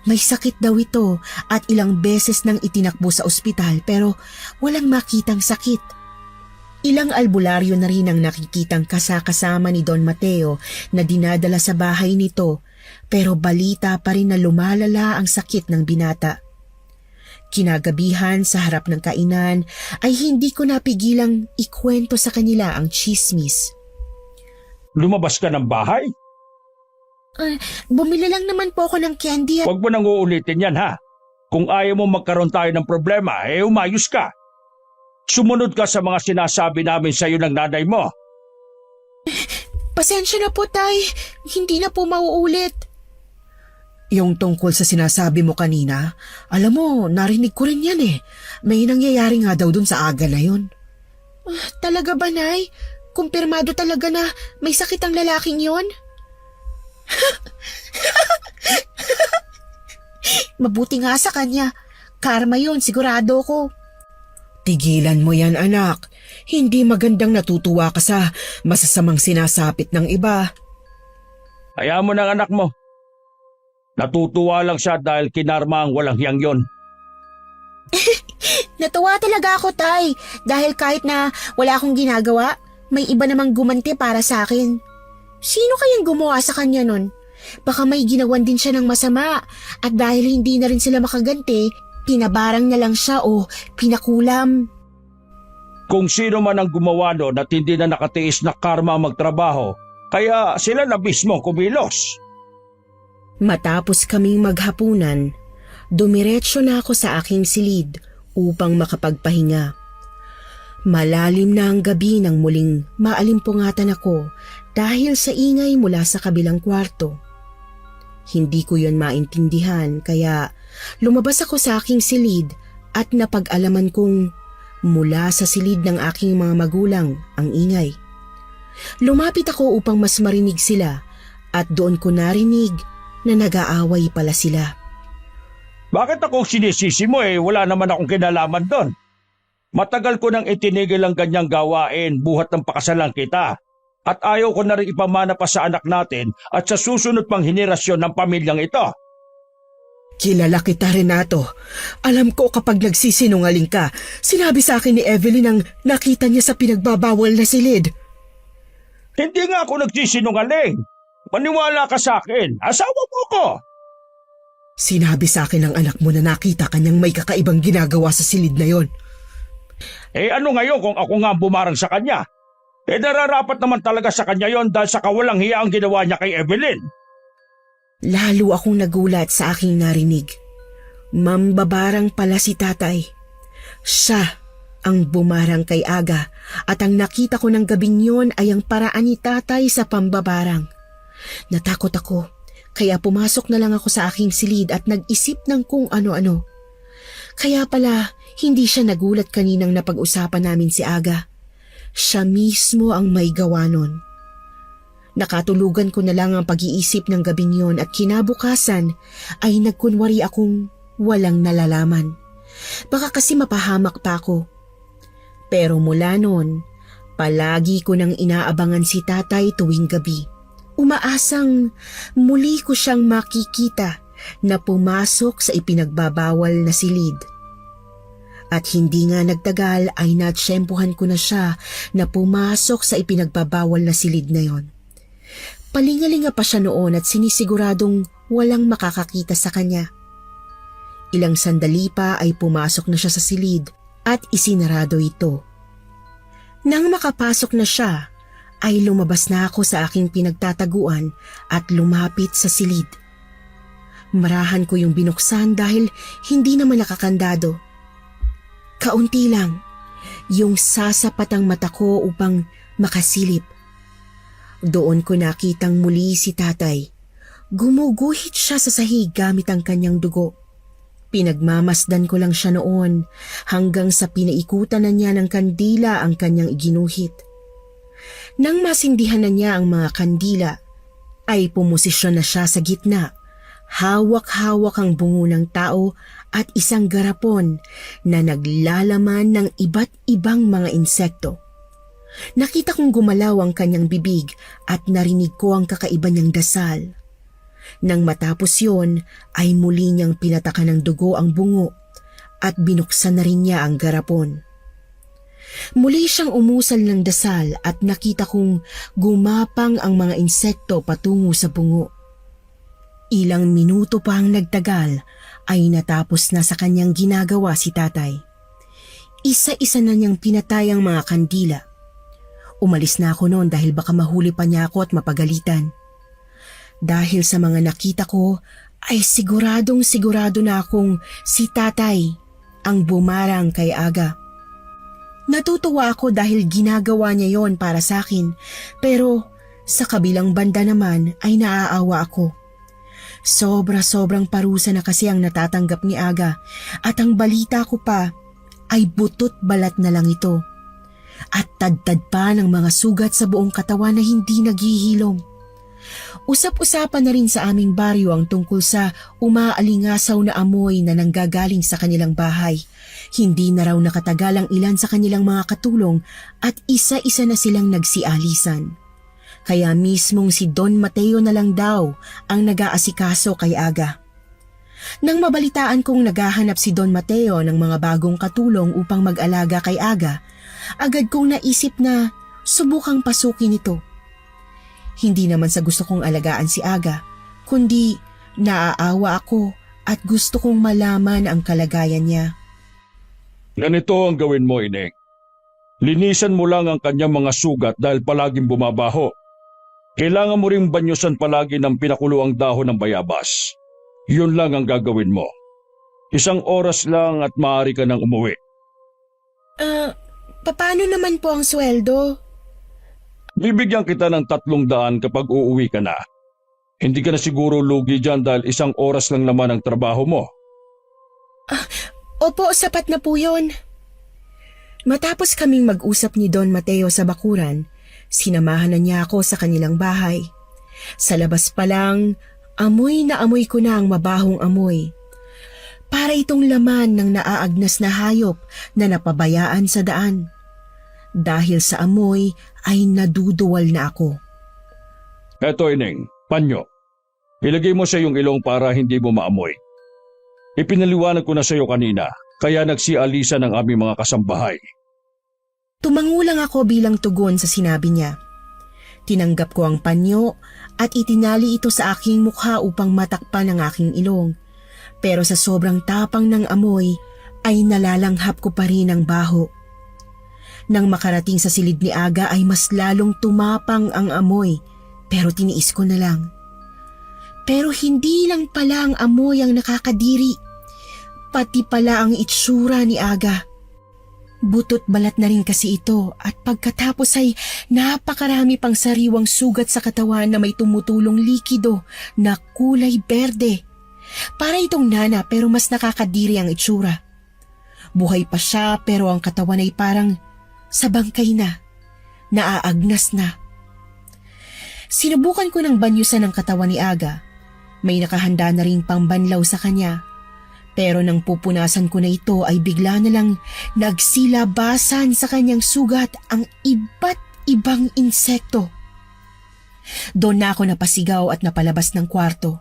Speaker 2: May sakit daw ito at ilang beses nang itinakbo sa ospital pero walang makitang sakit. Ilang albularyo na rin ang nakikitang kasama ni Don Mateo na dinadala sa bahay nito pero balita pa rin na lumalala ang sakit ng binata. Kinagabihan sa harap ng kainan ay hindi ko napigilang ikwento sa kanila ang chismis.
Speaker 1: Lumabas ka ng bahay?
Speaker 2: Bumili lang naman po ako ng candy at...
Speaker 1: Huwag mo nang uulitin yan ha. Kung ayaw mo magkaroon tayo ng problema, umayos ka. Sumunod ka sa mga sinasabi namin sa iyo ng nanay mo.
Speaker 2: Pasensya na po, tay. Hindi na po mauulit.
Speaker 3: Yung tungkol sa sinasabi mo kanina, alam mo, narinig ko rin yan eh. May nangyayari nga daw dun sa Aga na yun.
Speaker 2: Talaga ba, nay? Kumpirmado talaga na may sakit ang lalaking yon? Mabuti nga sa kanya. Karma yon, sigurado ko.
Speaker 3: Tigilan mo yan anak. Hindi magandang natutuwa ka sa masasamang sinasapit ng iba.
Speaker 1: Hayaan mo ng anak mo. Natutuwa lang siya dahil kinarma ang walang hiyang yon.
Speaker 2: Natuwa talaga ako, tay. Dahil kahit na wala akong ginagawa, may iba namang gumanti para sa akin. Sino kayang gumawa sa kanya nun? Baka may ginawan din siya ng masama at dahil hindi na rin sila makaganti, pinabarang na lang siya o pinakulam.
Speaker 1: Kung sino man ang gumawa noon at hindi na nakatiis na karma ang magtrabaho, kaya sila na mismo kumilos.
Speaker 2: Matapos kaming maghapunan, dumiretso na ako sa aking silid upang makapagpahinga. Malalim na ang gabi nang muling maalimpungatan ako dahil sa ingay mula sa kabilang kwarto. Hindi ko yon maintindihan kaya lumabas ako sa aking silid at napag-alaman kong mula sa silid ng aking mga magulang ang ingay. Lumapit ako upang mas marinig sila at doon ko narinig na nag-aaway pala sila.
Speaker 1: Bakit akong sinisisi mo wala naman akong kinalaman doon? Matagal ko nang itinigil ang ganyang gawain buhat ng pakasalan kita. At ayaw ko na rin ipamana pa sa anak natin at sa susunod pang henerasyon ng pamilyang ito.
Speaker 3: Kilala kita, Renato. Alam ko kapag nagsisinungaling ka, sinabi sa akin ni Evelyn ang nakita niya sa pinagbabawal na silid.
Speaker 1: Hindi nga ako nagsisinungaling. Maniwala ka sa akin. Asawa mo ko.
Speaker 3: Sinabi sa akin ng anak mo na nakita kanyang may kakaibang ginagawa sa silid na yon.
Speaker 1: Ano ngayon kung ako nga ang bumarang sa kanya? Nararapat naman talaga sa kanya yon dahil sa kawalang hiya ang ginawa niya kay Evelyn.
Speaker 2: Lalo akong nagulat sa aking narinig. Mambabarang pala si tatay. Siya ang bumarang kay Aga at ang nakita ko ng gabing yon ay ang paraan ni tatay sa pambabarang. Natakot ako kaya pumasok na lang ako sa aking silid at nag-isip ng kung ano-ano. Kaya pala hindi siya nagulat kaninang napag-usapan namin si Aga. Siya mismo ang may gawa nun. Nakatulugan ko na lang ang pag-iisip ng gabing yon at kinabukasan ay nagkunwari akong walang nalalaman. Baka kasi mapahamak pa ako. Pero mula noon, palagi ko nang inaabangan si tatay tuwing gabi. Umaasang muli ko siyang makikita na pumasok sa ipinagbabawal na silid. At hindi nga nagtagal ay natsyempohan ko na siya na pumasok sa ipinagbabawal na silid na yon. Palingalinga pa siya noon at sinisiguradong walang makakakita sa kanya. Ilang sandali pa ay pumasok na siya sa silid at isinarado ito. Nang makapasok na siya, ay lumabas na ako sa aking pinagtataguan at lumapit sa silid. Marahan ko yung binuksan dahil hindi naman nakakandado. Kaunti lang, yung sasapat ang mata ko upang makasilip. Doon ko nakitang muli si tatay. Gumuguhit siya sa sahig gamit ang kanyang dugo. Pinagmamasdan ko lang siya noon hanggang sa pinaikutan na niya ng kandila ang kanyang iginuhit. Nang masindihan na niya ang mga kandila, ay pumosisyon na siya sa gitna. Hawak-hawak ang bungo ng tao at isang garapon na naglalaman ng iba't ibang mga insekto. Nakita kong gumalaw ang kanyang bibig at narinig ko ang kakaiba niyang dasal. Nang matapos yon ay muli niyang pinatakan ng dugo ang bungo at binuksan na rin niya ang garapon. Muli siyang umusal ng dasal at nakita kong gumapang ang mga insekto patungo sa bungo. Ilang minuto pa ang nagtagal ay natapos na sa kanyang ginagawa si tatay. Isa-isa na niyang pinatay ang mga kandila. Umalis na ako noon dahil baka mahuli pa niya ako at mapagalitan. Dahil sa mga nakita ko ay sigurado na akong si tatay ang bumarang kay Aga. Natutuwa ako dahil ginagawa niya yon para sa akin, pero sa kabilang banda naman ay naaawa ako. Sobra-sobrang parusa na kasi ang natatanggap ni Aga at ang balita ko pa ay butot balat na lang ito. At tadtad pa ng mga sugat sa buong katawan na hindi naghihilom. Usap-usapan na rin sa aming baryo ang tungkol sa umaalingasaw na amoy na nanggagaling sa kanilang bahay. Hindi na raw nakatagal ang ilan sa kanilang mga katulong at isa-isa na silang nagsialisan. Kaya mismong si Don Mateo na lang daw ang nag-aasikaso kay Aga. Nang mabalitaan kong naghahanap si Don Mateo ng mga bagong katulong upang mag-alaga kay Aga, agad kong naisip na subukang pasukin ito. Hindi naman sa gusto kong alagaan si Aga, kundi naaawa ako at gusto kong malaman ang kalagayan niya.
Speaker 1: Ganito ang gawin mo, Ineng. Linisan mo lang ang kanyang mga sugat dahil palaging bumabaho. Kailangan mo ring banyusan palagi ng pinakuluang dahon ng bayabas. Yun lang ang gagawin mo. 1 oras lang at maaari ka nang umuwi.
Speaker 2: Paano naman po ang sweldo?
Speaker 1: Bibigyan kita ng 300 kapag uuwi ka na. Hindi ka na siguro lugi dyan dahil 1 oras lang naman ang trabaho mo.
Speaker 2: Opo, sapat na po yun. Matapos kaming mag-usap ni Don Mateo sa bakuran, sinamahan na niya ako sa kanilang bahay. Sa labas pa lang, amoy na amoy ko na ang mabahong amoy. Para itong laman ng naaagnas na hayop na napabayaan sa daan. Dahil sa amoy ay naduduwal na ako.
Speaker 1: Eto, Ineng, panyo. Ilagay mo sa iyong ilong para hindi mo maamoy. Ipinaliwanag ko na sa iyo kanina, kaya nagsialisa ng aming mga kasambahay.
Speaker 2: Tumangulang ako bilang tugon sa sinabi niya. Tinanggap ko ang panyo at itinali ito sa aking mukha upang matakpan ang aking ilong. Pero sa sobrang tapang ng amoy ay nalalanghap ko pa rin ang baho. Nang makarating sa silid ni Aga ay mas lalong tumapang ang amoy, pero tiniis ko na lang. Pero hindi lang pala ang amoy ang nakakadiri, pati pala ang itsura ni Aga. Butot balat na rin kasi ito at pagkatapos ay napakarami pang sariwang sugat sa katawan na may tumutulong likido na kulay berde. Para itong nana pero mas nakakadiri ang itsura. Buhay pa siya pero ang katawan ay parang sa bangkay na, naaagnas na. Sinubukan ko ng banyusan ang katawan ni Aga. May nakahanda na ring pambanlaw sa kanya. Pero nang pupunasan ko na ito ay bigla na lang nagsilabasan sa kanyang sugat ang iba't ibang insekto. Doon na ako napasigaw at napalabas ng kwarto.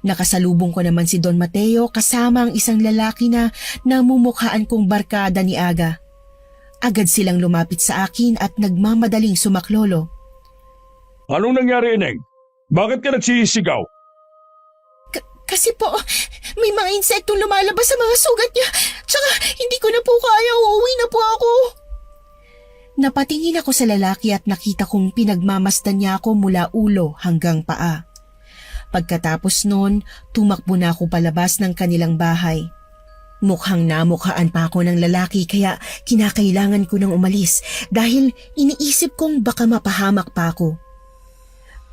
Speaker 2: Nakasalubong ko naman si Don Mateo kasama ang isang lalaki na namumukhaan kong barkada ni Aga. Agad silang lumapit sa akin at nagmamadaling sumaklolo.
Speaker 1: Anong nangyari, Ineng? Bakit ka nagsisigaw?
Speaker 2: Kasi po, may mga insektong lumalabas sa mga sugat niya. Tsaka hindi ko na po kaya, uuwi na po ako. Napatingin ako sa lalaki at nakita kong pinagmamasdan niya ako mula ulo hanggang paa. Pagkatapos nun, tumakbo na ako palabas ng kanilang bahay. Mukhang namukhaan pa ako ng lalaki kaya kinakailangan ko nang umalis dahil iniisip kong baka mapahamak pa ako.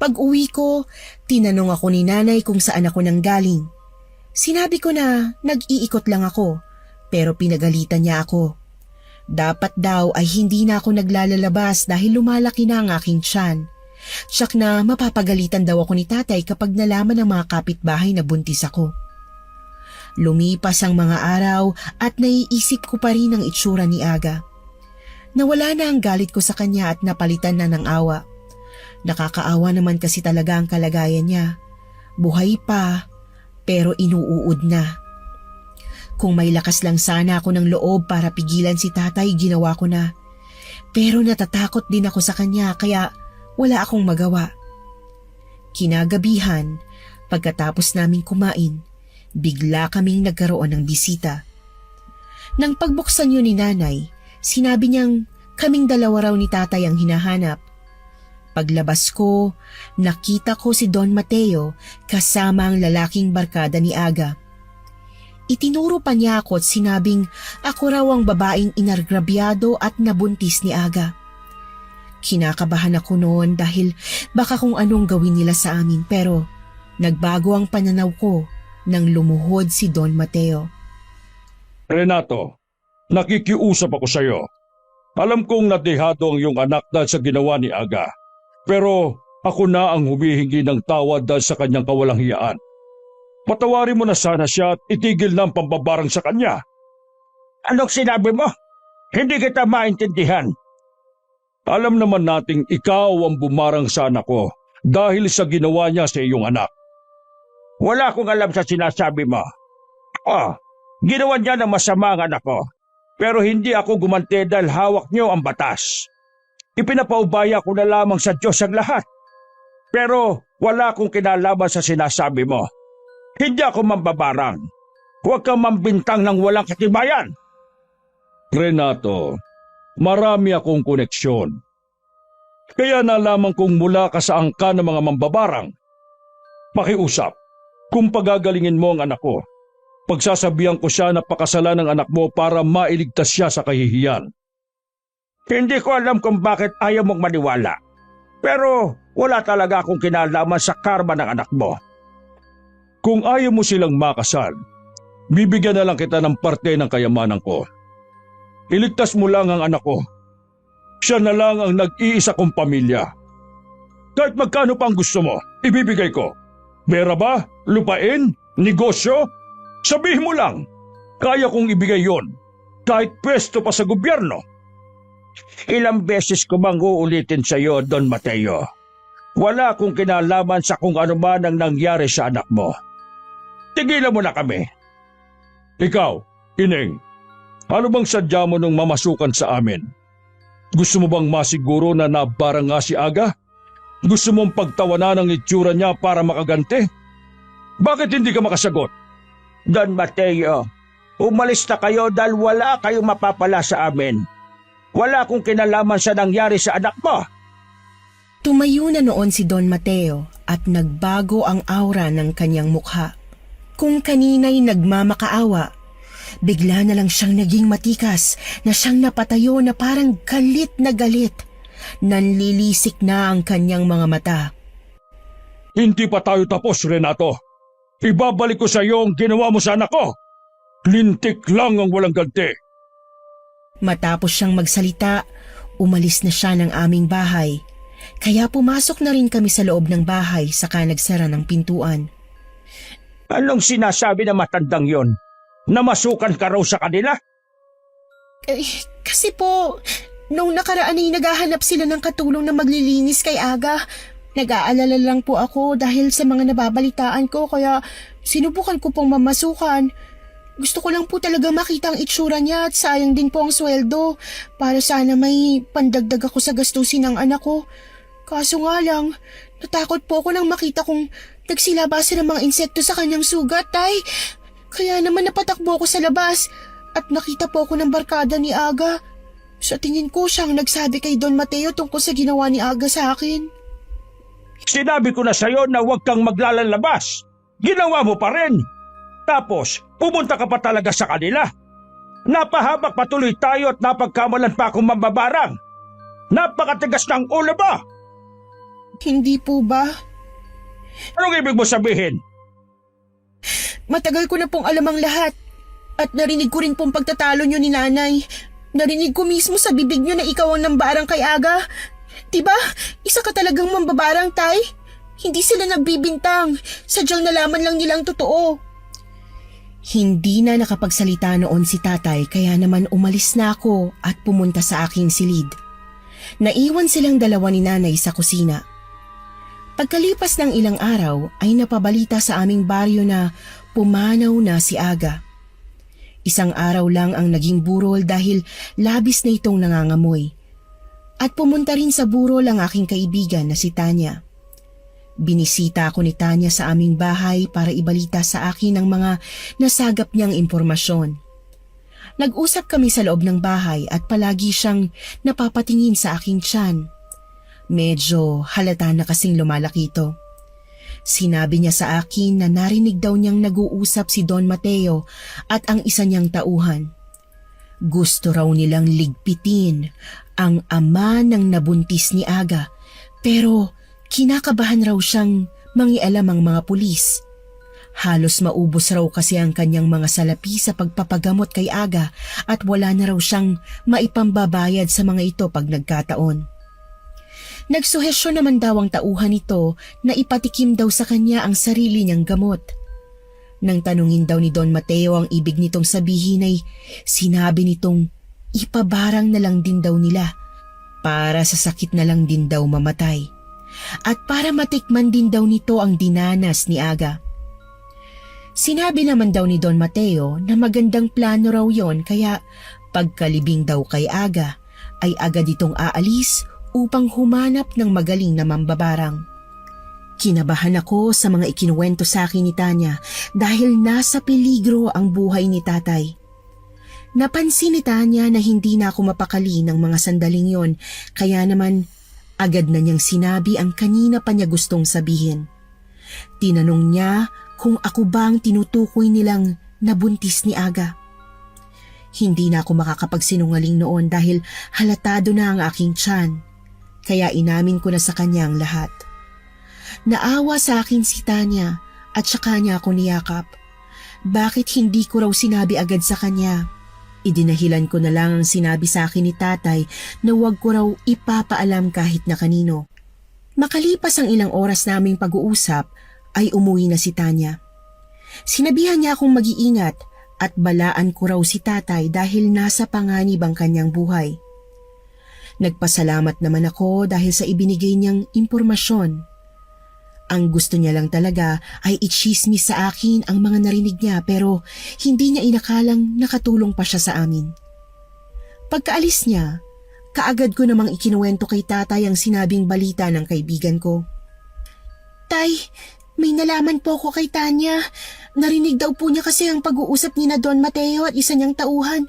Speaker 2: Pag uwi ko, tinanong ako ni nanay kung saan ako nanggaling. Sinabi ko na nag-iikot lang ako pero pinagalitan niya ako. Dapat daw ay hindi na ako naglalalabas dahil lumalaki na ang aking tiyan. Tsak na mapapagalitan daw ako ni tatay kapag nalaman ng mga kapitbahay na buntis ako. Lumipas ang mga araw at naiisip ko pa rin ang itsura ni Aga. Nawala na ang galit ko sa kanya at napalitan na ng awa. Nakakaawa naman kasi talaga ang kalagayan niya. Buhay pa, pero inuuod na. Kung may lakas lang sana ako ng loob para pigilan si tatay, ginawa ko na. Pero natatakot din ako sa kanya kaya wala akong magawa. Kinagabihan, pagkatapos naming kumain, bigla kaming nagkaroon ng bisita. Nang pagbuksan yun ni nanay, sinabi niyang kaming dalawa raw ni tatay ang hinahanap. Paglabas ko, nakita ko si Don Mateo kasama ang lalaking barkada ni Aga. Itinuro pa niya ako at sinabing ako raw ang babaeng inargrabyado at nabuntis ni Aga. Kinakabahan ako noon dahil baka kung anong gawin nila sa amin pero nagbago ang pananaw ko nang lumuhod si Don Mateo.
Speaker 1: Renato, nakikiusap ako sa iyo. Alam kong nadehado ang iyong anak dahil sa ginawa ni Aga. Pero ako na ang humihingi ng tawad dahil sa kanyang kawalang hiyaan. Patawarin mo na sana siya at itigil na ang pambabarang sa kanya. Anong sinabi mo? Hindi kita maintindihan. Alam naman nating ikaw ang bumarang sa anak ko dahil sa ginawa niya sa iyong anak. Wala akong alam sa sinasabi mo. Ginawa niya ng masama ang anak ko. Pero hindi ako gumanti dahil hawak niyo ang batas. Ipinapaubaya ko na lamang sa Diyos ang lahat. Pero wala akong kinalaman sa sinasabi mo. Hindi ako mambabarang. Huwag kang mambintang ng walang katibayan. Renato, marami akong koneksyon. Kaya nalaman kong mula ka sa angka ng mga mambabarang. Pakiusap, kung pagagalingin mo ang anak ko, pagsasabihan ko siya na pakasalan ng anak mo para mailigtas siya sa kahihiyan. Hindi ko alam kung bakit ayaw mong maniwala. Pero wala talaga akong kinalaman sa karma ng anak mo. Kung ayaw mo silang makasal, bibigyan na lang kita ng parte ng kayamanan ko. Iligtas mo lang ang anak ko. Siya na lang ang nag-iisa kong pamilya. Kahit magkano pa ang gusto mo, ibibigay ko. Pera ba? Lupain? Negosyo? Sabihin mo lang, kaya kong ibigay yon, kahit pwesto pa sa gobyerno. Ilang beses ko bang uulitin sa iyo, Don Mateo? Wala akong kinalaman sa kung ano man ang nangyari sa anak mo. Tigilan mo na kami. Ikaw, Ineng, ano bang sadya mo nung mamasukan sa amin? Gusto mo bang masiguro na nabarang nga si Aga? Gusto mong pagtawanan ang itsura niya para makaganti? Bakit hindi ka makasagot? Don Mateo, umalis na kayo dahil wala kayong mapapala sa amin. Wala akong kinalaman sa nangyari sa anak mo.
Speaker 2: Tumayo na noon si Don Mateo at nagbago ang aura ng kanyang mukha. Kung kanina'y nagmamakaawa, bigla na lang siyang naging matikas na siyang napatayo na parang galit na galit. Nanlilisik na ang kanyang mga mata.
Speaker 1: Hindi pa tayo tapos, Renato. Ibabalik ko sa iyo ang ginawa mo sa anak ko. Lintik lang ang walang ganti.
Speaker 2: Matapos siyang magsalita, umalis na siya ng aming bahay. Kaya pumasok na rin kami sa loob ng bahay saka nagsara ng pintuan.
Speaker 1: Anong sinasabi ng matandang yon? Namasukan ka raw sa kanila?
Speaker 2: Kasi po, nung nakaraan ay naghahanap sila ng katulong na maglilinis kay Aga. Nag-aalala lang po ako dahil sa mga nababalitaan ko kaya sinubukan ko pong mamasukan. Gusto ko lang po talaga makita ang itsura niya at sayang din po ang sweldo para sana may pandagdag ako sa gastusin ng anak ko. Kaso nga lang, natakot po ako nang makita kong nagsilabasan ng mga insekto sa kanyang sugat, tay. Kaya naman napatakbo ako sa labas at nakita po ako ng barkada ni Aga. Sa tingin ko siyang nagsabi kay Don Mateo tungkol sa ginawa ni Aga sa akin.
Speaker 1: Sinabi ko na sa'yo na huwag kang maglalalabas. Ginawa mo pa rin. Tapos, pumunta ka pa talaga sa kanila. Napahabak patuloy tayo at napagkamalan pa akong mambabarang. Napakatigas ng ulo mo!
Speaker 2: Hindi po ba?
Speaker 1: Anong ibig mo sabihin?
Speaker 2: Matagal ko na pong alam ang lahat. At narinig ko rin pong pagtatalo niyo ni nanay. Narinig ko mismo sa bibig niyo na ikaw ang nambarang kay Aga. Diba? Isa ka talagang mambabarang, tay? Hindi sila nagbibintang. Sadyang nalaman lang nilang totoo. Hindi na nakapagsalita noon si tatay kaya naman umalis na ako at pumunta sa aking silid. Naiwan silang dalawa ni nanay sa kusina. Pagkalipas ng ilang araw ay napabalita sa aming baryo na pumanaw na si Aga. Isang araw lang ang naging burol dahil labis na itong nangangamoy. At pumunta rin sa burol ang aking kaibigan na si Tanya. Binisita ako ni Tanya sa aming bahay para ibalita sa akin ang mga nasagap niyang impormasyon. Nag-usap kami sa loob ng bahay at palagi siyang napapatingin sa aking tiyan. Medyo halata na kasing lumalaki ito. Sinabi niya sa akin na narinig daw niyang nag-uusap si Don Mateo at ang isa niyang tauhan. Gusto raw nilang ligpitin ang ama ng nabuntis ni Aga pero kinakabahan raw siyang mangialam ang mga pulis. Halos maubos raw kasi ang kanyang mga salapi sa pagpapagamot kay Aga at wala na raw siyang maipambabayad sa mga ito pag nagkataon. Nagsuhesyon naman daw ang tauhan nito na ipatikim daw sa kanya ang sarili niyang gamot. Nang tanungin daw ni Don Mateo ang ibig nitong sabihin ay sinabi nitong ipabarang na lang din daw nila para sa sakit na lang din daw mamatay. At para matikman din daw nito ang dinanas ni Aga. Sinabi naman daw ni Don Mateo na magandang plano raw yon kaya pagkalibing daw kay Aga ay agad itong aalis upang humanap ng magaling na mambabarang. Kinabahan ako sa mga ikinuwento sa akin ni Tanya dahil nasa peligro ang buhay ni tatay. Napansin ni Tanya na hindi na ako mapakali ng mga sandaling yon kaya naman Agad na niyang sinabi ang kanina pa niya gustong sabihin. Tinanong niya kung ako bang tinutukoy nilang nabuntis ni Aga. Hindi na ako makakapagsinungaling noon dahil halatado na ang aking tiyan. Kaya inamin ko na sa kanya ang lahat. Naawa sa akin si Tanya at saka niya ako niyakap. Bakit hindi ko raw sinabi agad sa kanya? Idinahilan ko na lang ang sinabi sa akin ni tatay na huwag ko raw ipapaalam kahit na kanino. Makalipas ang ilang oras naming pag-uusap ay umuwi na si Tanya. Sinabihan niya akong mag-iingat at balaan ko raw si tatay dahil nasa panganib ang kanyang buhay. Nagpasalamat naman ako dahil sa ibinigay niyang impormasyon. Ang gusto niya lang talaga ay itsismis sa akin ang mga narinig niya pero hindi niya inakalang nakatulong pa siya sa amin. Pagkaalis niya, kaagad ko namang ikinuwento kay tatay ang sinabing balita ng kaibigan ko. Tay, may nalaman po ako kay Tanya. Narinig daw po niya kasi ang pag-uusap ni na Don Mateo at isa niyang tauhan.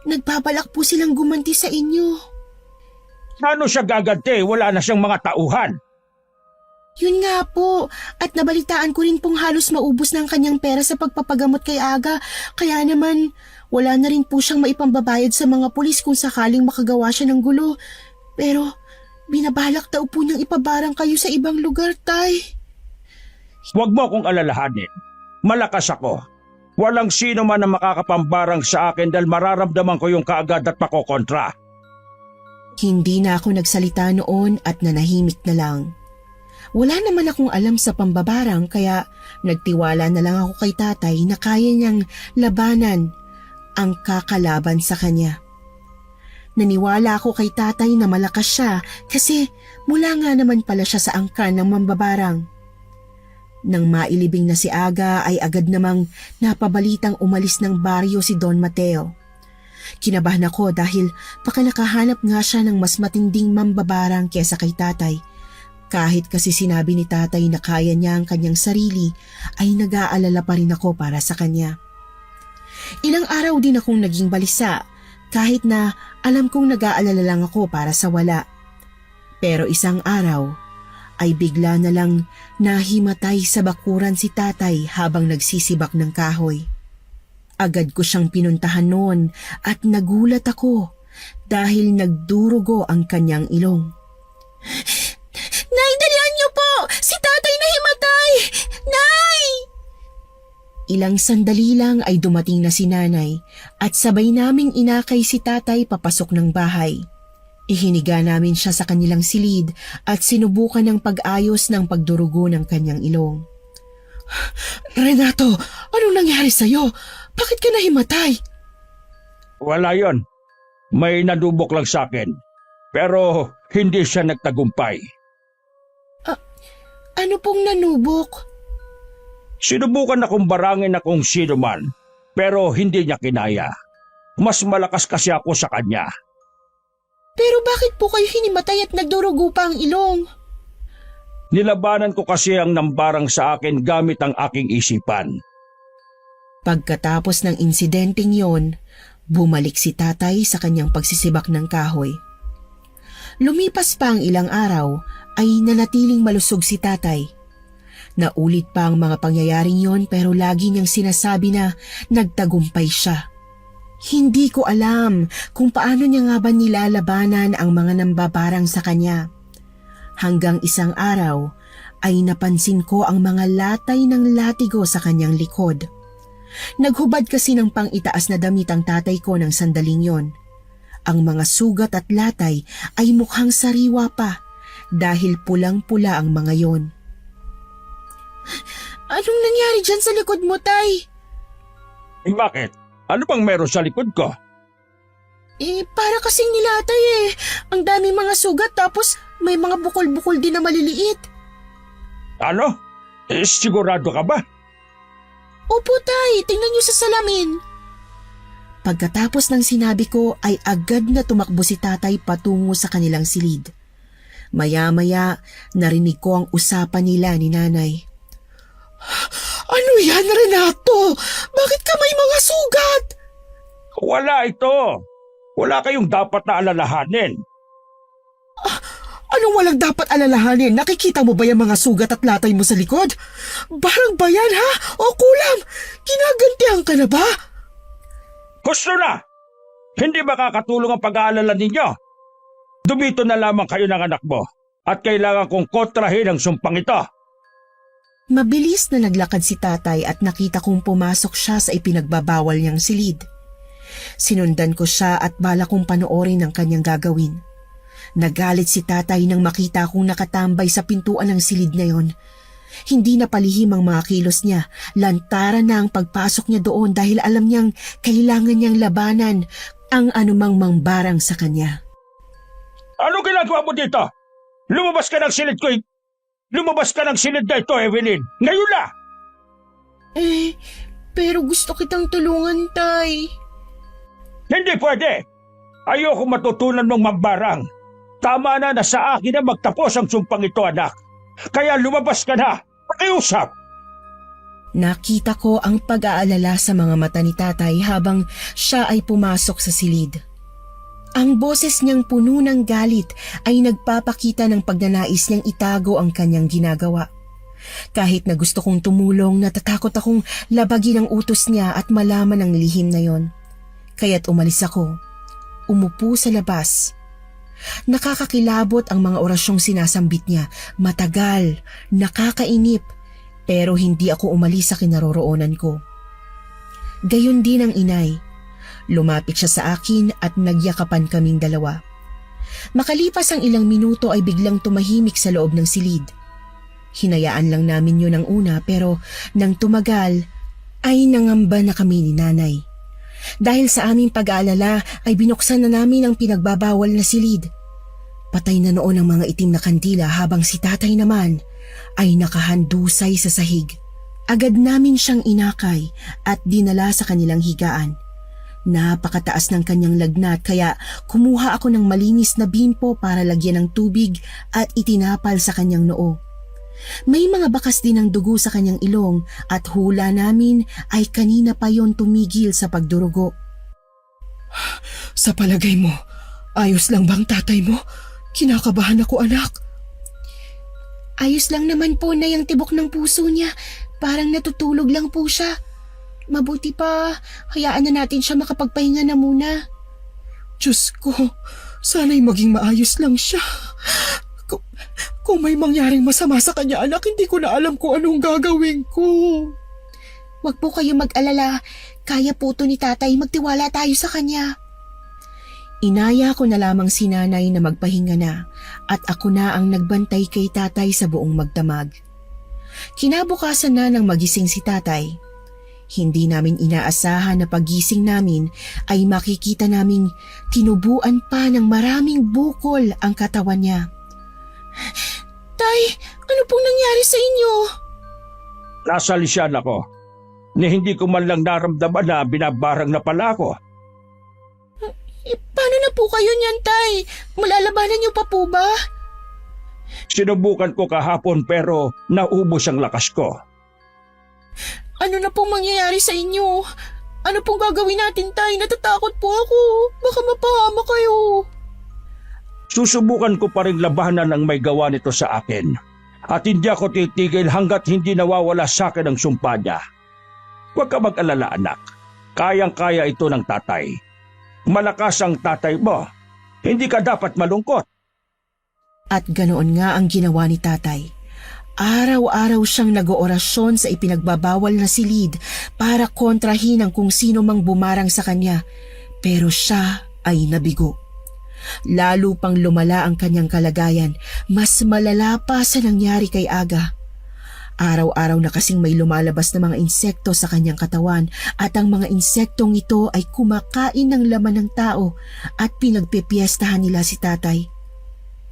Speaker 2: Nagbabalak po silang gumanti sa inyo.
Speaker 1: Ano siya gaganti? Wala na siyang mga tauhan.
Speaker 2: Yun nga po, at nabalitaan ko rin pong halos maubos na ang kanyang pera sa pagpapagamot kay Aga, kaya naman wala na rin po siyang maipambabayad sa mga pulis kung sakaling makagawa siya ng gulo. Pero binabalak daw po niyang ipabarang kayo sa ibang lugar, Tay.
Speaker 1: Huwag mo akong alalahanin. Malakas ako. Walang sino man na makakapambarang sa akin dahil mararamdaman ko yung kaagad at makokontra.
Speaker 2: Hindi na ako nagsalita noon at nanahimik na lang. Wala naman akong alam sa pambabarang kaya nagtiwala na lang ako kay tatay na kaya niyang labanan ang kakalaban sa kanya. Naniwala ako kay tatay na malakas siya kasi mula nga naman pala siya sa angkan ng mambabarang. Nang mailibing na si Aga ay agad namang napabalitang umalis ng baryo si Don Mateo. Kinabahan ako dahil baka nakahanap nga siya ng mas matinding mambabarang kesa kay tatay. Kahit kasi sinabi ni tatay na kaya niya ang kanyang sarili, ay nag-aalala pa rin ako para sa kanya. Ilang araw din akong naging balisa, kahit na alam kong nag-aalala lang ako para sa wala. Pero isang araw, ay bigla na lang nahimatay sa bakuran si tatay habang nagsisibak ng kahoy. Agad ko siyang pinuntahan noon at nagulat ako dahil nagdurugo ang kanyang ilong. Nay, dalian niyo po! Si tatay nahimatay! Nay! Ilang sandali lang ay dumating na si nanay at sabay naming inakay si tatay papasok ng bahay. Ihiniga namin siya sa kanilang silid at sinubukan ng pag-ayos ng pagdurugo ng kanyang ilong.
Speaker 3: Renato, anong nangyari sa'yo? Bakit ka nahimatay?
Speaker 1: Wala yon. May nadubok lang sa akin. Pero hindi siya nagtagumpay.
Speaker 2: Ano pong nanubok?
Speaker 1: Sinubukan akong barangin na kung sino man, pero hindi niya kinaya. Mas malakas kasi ako sa kanya.
Speaker 2: Pero bakit po kayo hinimatay at nagdurugo pa ang ilong?
Speaker 1: Nilabanan ko kasi ang nambarang sa akin gamit ang aking isipan.
Speaker 2: Pagkatapos ng insidenteng yon, bumalik si tatay sa kanyang pagsisibak ng kahoy. Lumipas pa ang ilang araw ay nanatiling malusog si tatay. Naulit pa ang mga pangyayaring yon pero lagi niyang sinasabi na nagtagumpay siya. Hindi ko alam kung paano niya nga ba nilalabanan ang mga nambabarang sa kanya. Hanggang isang araw ay napansin ko ang mga latay ng latigo sa kanyang likod. Naghubad kasi ng pang-itaas na damit ang tatay ko ng sandaling yon. Ang mga sugat at latay ay mukhang sariwa pa dahil pulang-pula ang mga yon. Anong nangyari dyan sa likod mo, Tay?
Speaker 1: Bakit? Ano bang meron sa likod ko?
Speaker 2: Para kasing nilatay Ang daming mga sugat tapos may mga bukol-bukol din na maliliit.
Speaker 1: Ano? Sigurado ka ba?
Speaker 2: Opo, Tay. Tingnan niyo sa salamin. Pagkatapos ng sinabi ko ay agad na tumakbo si tatay patungo sa kanilang silid. Maya-maya narinig ko ang usapan nila ni nanay.
Speaker 3: Ano yan, Renato? Bakit ka may mga sugat?
Speaker 1: Wala ito. Wala kayong dapat na alalahanin.
Speaker 3: Anong walang dapat alalahanin? Nakikita mo ba yung mga sugat at latay mo sa likod? Barang ba yan, ha? O kulam? Ginagantihan ka na ba?
Speaker 1: Gusto na! Hindi makakatulong ang pag-aalala ninyo. Dumito na lamang kayo ng anak mo at kailangan kong kontrahin ang sumpang ito.
Speaker 2: Mabilis na naglakad si tatay at nakita kong pumasok siya sa ipinagbabawal niyang silid. Sinundan ko siya at bala kong panoorin ang kanyang gagawin. Nagalit si tatay nang makita kong nakatambay sa pintuan ng silid na yon. Hindi na palihim ang mga kilos niya. Lantaran na ang pagpasok niya doon dahil alam niyang kailangan niyang labanan ang anumang mangbarang sa kanya.
Speaker 1: Ano ginagawa mo dito? Lumabas ka ng silid ko. Lumabas ka ng silid na ito, Evelyn. Ngayon na!
Speaker 2: Pero gusto kitang tulungan, tay.
Speaker 1: Hindi pwede. Ayoko matutunan mong mambarang. Tama na sa akin na magtapos ang sumpang ito, anak. Kaya lumabas ka na. Pakiusap.
Speaker 2: Nakita ko ang pag-aalala sa mga mata ni tatay habang siya ay pumasok sa silid. Ang boses niyang puno ng galit ay nagpapakita ng pagnanais niyang itago ang kanyang ginagawa. Kahit na gusto kong tumulong, natatakot akong labagin ang utos niya at malaman ang lihim na yon. Kaya't umalis ako. Umupo sa labas. Nakakakilabot ang mga orasyong sinasambit niya. Matagal, nakakainip, pero hindi ako umalis sa kinaroroonan ko. Gayon din ang inay. Lumapit siya sa akin at nagyakapan kaming dalawa. Makalipas ang ilang minuto ay biglang tumahimik sa loob ng silid. Hinayaan lang namin yun ang una pero nang tumagal ay nangamba na kami ni nanay. Dahil sa aming pag-aalala ay binuksan na namin ang pinagbabawal na silid. Patay na noon ang mga itim na kandila habang si tatay naman ay nakahandusay sa sahig. Agad namin siyang inakay at dinala sa kanilang higaan. Napakataas ng kanyang lagnat kaya kumuha ako ng malinis na bimpo para lagyan ng tubig at itinapal sa kanyang noo. May mga bakas din ng dugo sa kanyang ilong at hula namin ay kanina pa yon tumigil sa pagdurugo.
Speaker 3: Sa palagay mo, ayos lang bang tatay mo? Kinakabahan ako, anak.
Speaker 2: Ayos lang naman po na yung tibok ng puso niya. Parang natutulog lang po siya. Mabuti pa, hayaan na natin siya makapagpahinga na muna.
Speaker 3: Diyos ko, sana'y maging maayos lang siya. Kung may mangyaring masama sa kanya, anak, hindi ko na alam kung anong gagawin ko.
Speaker 2: Huwag po kayo mag-alala. Kaya po to ni tatay, magtiwala tayo sa kanya. Inaya ko na lamang si nanay na magpahinga na at ako na ang nagbantay kay tatay sa buong magdamag. Kinabukasan na nang magising si tatay. Hindi namin inaasahan na pagising namin ay makikita naming tinubuan pa ng maraming bukol ang katawan niya. Tay, ano pong nangyari sa inyo?
Speaker 1: Nasalisyan ako. Ni hindi ko man lang naramdaman na binabarang na pala ako.
Speaker 2: Paano na po kayo niyan, tay? Malalabanan niyo pa po ba?
Speaker 1: Sinubukan ko kahapon pero naubos ang lakas ko.
Speaker 2: Ano na pong mangyayari sa inyo? Ano pong gagawin natin, tay? Natatakot po ako. Baka mapahama kayo.
Speaker 1: Susubukan ko pa rin labanan ang may gawa nito sa akin. At hindi ako titigil hanggat hindi nawawala sa akin ang sumpa niya. Huwag ka mag-alala, anak. Kayang-kaya ito ng tatay. Malakas ang tatay mo. Hindi ka dapat malungkot.
Speaker 2: At ganoon nga ang ginawa ni tatay. Araw-araw siyang nag-oorasyon sa ipinagbabawal na silid para kontrahin ang kung sino mang bumarang sa kanya. Pero siya ay nabigo. Lalo pang lumala ang kanyang kalagayan, mas malala pa sa nangyari kay Aga. Araw-araw na kasing may lumalabas na mga insekto sa kanyang katawan at ang mga insektong ito ay kumakain ng laman ng tao at pinagpipiestahan nila si tatay.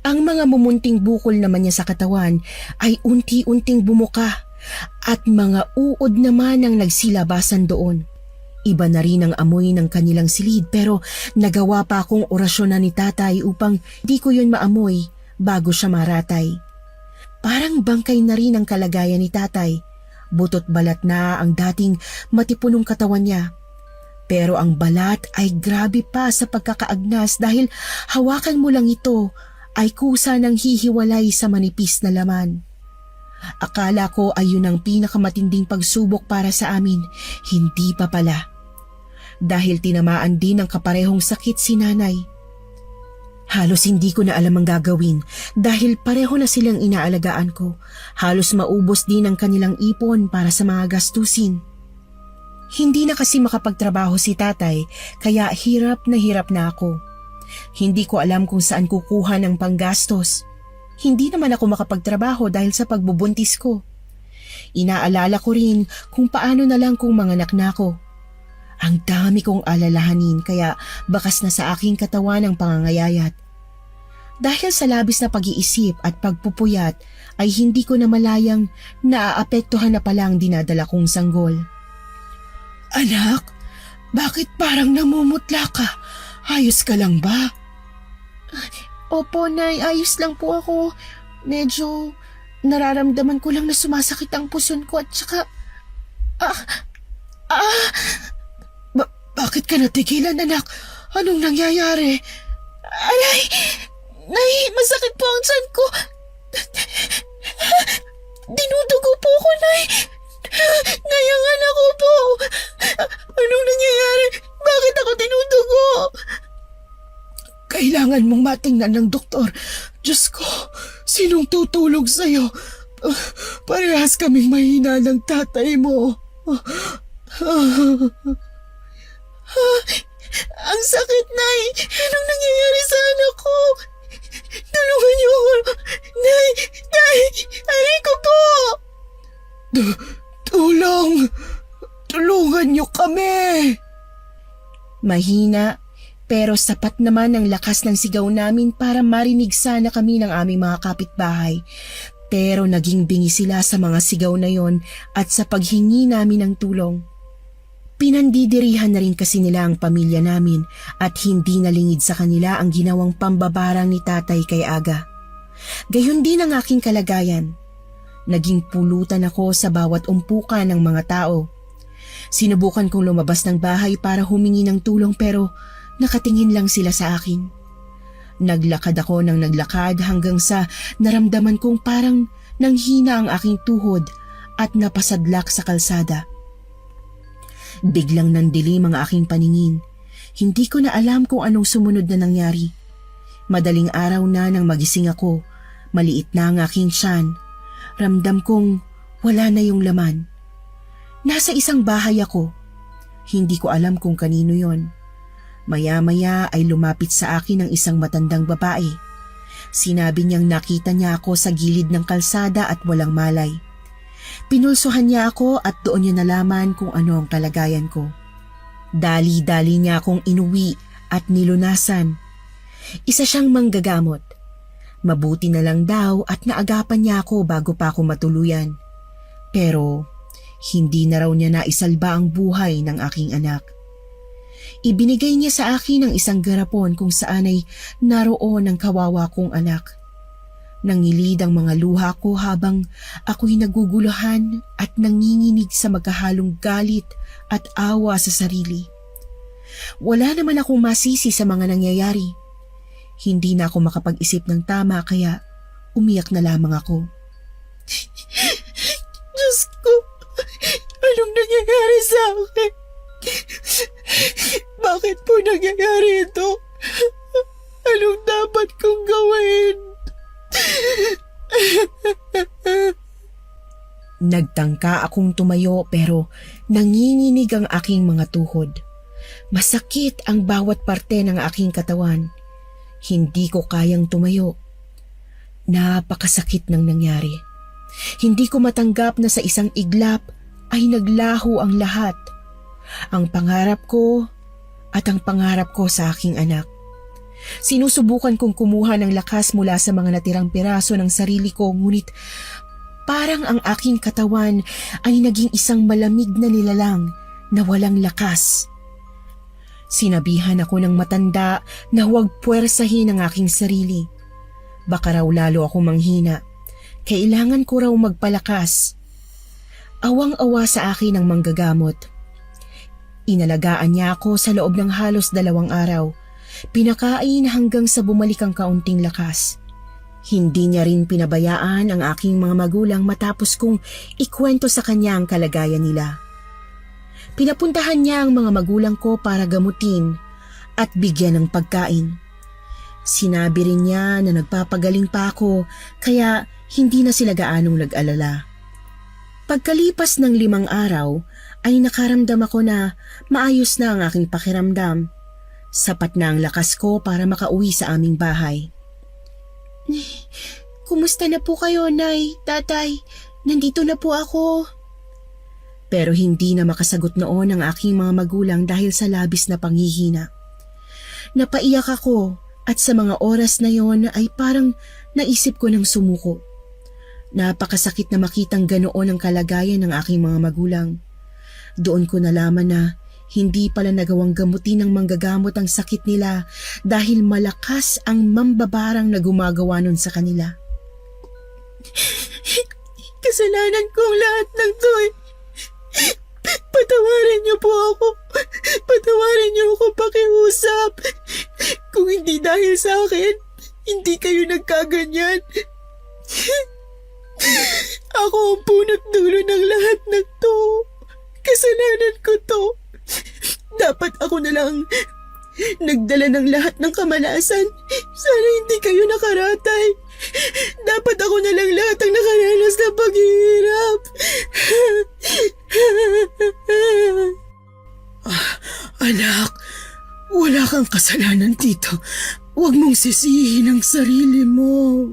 Speaker 2: Ang mga mumunting bukol naman niya sa katawan ay unti-unting bumuka at mga uod naman ang nagsilabasan doon. Iba na rin ang amoy ng kanilang silid pero nagawa pa akong orasyonan ni tatay upang di ko yun maamoy bago siya maratay. Parang bangkay na rin ang kalagayan ni tatay. Butot balat na ang dating matipunong katawan niya. Pero ang balat ay grabe pa sa pagkakaagnas dahil hawakan mo lang ito ay kusa ng hihiwalay sa manipis na laman. Akala ko ay yun ang pinakamatinding pagsubok para sa amin, hindi pa pala. Dahil tinamaan din ng kaparehong sakit si nanay. Halos hindi ko na alam ang gagawin dahil pareho na silang inaalagaan ko. Halos maubos din ang kanilang ipon para sa mga gastusin. Hindi na kasi makapagtrabaho si tatay kaya hirap na ako. Hindi ko alam kung saan kukuha ng panggastos. Hindi naman ako makapagtrabaho dahil sa pagbubuntis ko. Inaalala ko rin kung paano na lang kung manganak na ako. Ang dami kong alalahanin kaya bakas na sa aking katawan ang pangangayayat. Dahil sa labis na pag-iisip at pagpupuyat ay hindi ko na malayang naaapektuhan na pala ang dinadala kong sanggol.
Speaker 3: Anak, bakit parang namumutla ka? Ayos ka lang ba?
Speaker 2: Opo, Nay. Ayos lang po ako. Medyo nararamdaman ko lang na sumasakit ang puson ko at saka...
Speaker 3: Bakit ka natigilan, anak? Anong nangyayari?
Speaker 2: Aray! Nay, masakit po ang tiyan ko. Dinudugo po ako, Nay. Nayangan ako po. Anong nangyayari? Bakit ako dinudugo?
Speaker 3: Kailangan mong matingnan ng doktor. Diyos ko, sinong tutulog sa'yo? Parehas kaming mahina ng tatay mo.
Speaker 2: Ang sakit, Nay. Anong nangyayari sa anak ko? Tulungan niyo ako. Nay! Nay! Aray ko po!
Speaker 3: Tulungan niyo kami!
Speaker 2: Mahina, pero sapat naman ang lakas ng sigaw namin para marinig sana kami ng aming mga kapitbahay. Pero naging bingi sila sa mga sigaw na yon at sa paghingi namin ng tulong. Pinandidirihan na rin kasi nila ang pamilya namin at hindi nalingid sa kanila ang ginawang pambabarang ni tatay kay Aga. Gayon din ang aking kalagayan. Naging pulutan ako sa bawat umpukan ng mga tao. Sinubukan kong lumabas ng bahay para humingi ng tulong pero nakatingin lang sila sa akin. Naglakad ako ng naglakad hanggang sa naramdaman kong parang nanghina ang aking tuhod at napasadlak sa kalsada. Biglang nandilim ang aking paningin. Hindi ko na alam kung anong sumunod na nangyari. Madaling araw na nang magising ako. Maliit na ang aking tiyan. Ramdam kong wala na yung laman. Nasa isang bahay ako. Hindi ko alam kung kanino yon. Maya-maya ay lumapit sa akin ang isang matandang babae. Sinabi niyang nakita niya ako sa gilid ng kalsada at walang malay. Pinulsuhan niya ako at doon niya nalaman kung ano ang kalagayan ko. Dali-dali niya akong inuwi at nilunasan. Isa siyang manggagamot. Mabuti na lang daw at naagapan niya ako bago pa ako matuluyan. Pero hindi na raw niya naisalba ang buhay ng aking anak. Ibinigay niya sa akin ang isang garapon kung saan ay naroon ang kawawa kong anak. Nangilid ang mga luha ko habang ako'y naguguluhan at nanginginig sa magkahalong galit at awa sa sarili. Wala naman akong masisi sa mga nangyayari. Hindi na ako makapag-isip ng tama kaya umiyak na lamang ako. Diyos ko, anong nangyayari sa akin? Bakit po nangyayari ito? Anong dapat kong gawin? Nagtangka akong tumayo pero nanginginig ang aking mga tuhod. Masakit ang bawat parte ng aking katawan. Hindi ko kayang tumayo. Napakasakit ng nangyari. Hindi ko matanggap na sa isang iglap ay naglaho ang lahat. Ang pangarap ko at ang pangarap ko sa aking anak. Sinusubukan kong kumuha ng lakas mula sa mga natirang piraso ng sarili ko ngunit parang ang aking katawan ay naging isang malamig na nilalang na walang lakas. Sinabihan ako ng matanda na huwag puwersahin ang aking sarili. Baka raw lalo ako manghina. Kailangan ko raw magpalakas. Awang-awa sa akin ang manggagamot. Inalagaan niya ako sa loob ng halos 2 araw. Pinakain hanggang sa bumalik ang kaunting lakas. Hindi niya rin pinabayaan ang aking mga magulang matapos kong ikwento sa kanya ang kalagayan nila. Pinapuntahan niya ang mga magulang ko para gamutin at bigyan ng pagkain. Sinabi rin niya na nagpapagaling pa ako kaya hindi na sila gaanong nag-alala. Pagkalipas ng 5 araw ay nakaramdam ako na maayos na ang aking pakiramdam. Sapat na ang lakas ko para makauwi sa aming bahay. Kumusta na po kayo, Nay, Tatay? Nandito na po ako. Pero hindi na makasagot noon ang aking mga magulang dahil sa labis na panghihina. Napaiyak ako at sa mga oras na yon ay parang naisip ko ng sumuko. Napakasakit na makitang ganoon ang kalagayan ng aking mga magulang. Doon ko nalaman na hindi pala nagawang gamutin ng manggagamot ang sakit nila dahil malakas ang mambabarang na gumagawa nun sa kanila. Kasalanan ko ang lahat ng to eh. Patawarin niyo po ako. Patawarin niyo ako pakiusap. Kung hindi dahil sa akin, hindi kayo nagkaganyan. Ako ang punot dulo ng lahat ng to. Kasalanan ko to. Dapat ako na lang nagdala ng lahat ng kamalasan. Sana hindi kayo nakaratay. Dapat ako na lang lahat ang nakaranas ng paghihirap.
Speaker 3: Anak, wala kang kasalanan dito. Huwag mong sisihin ang sarili mo.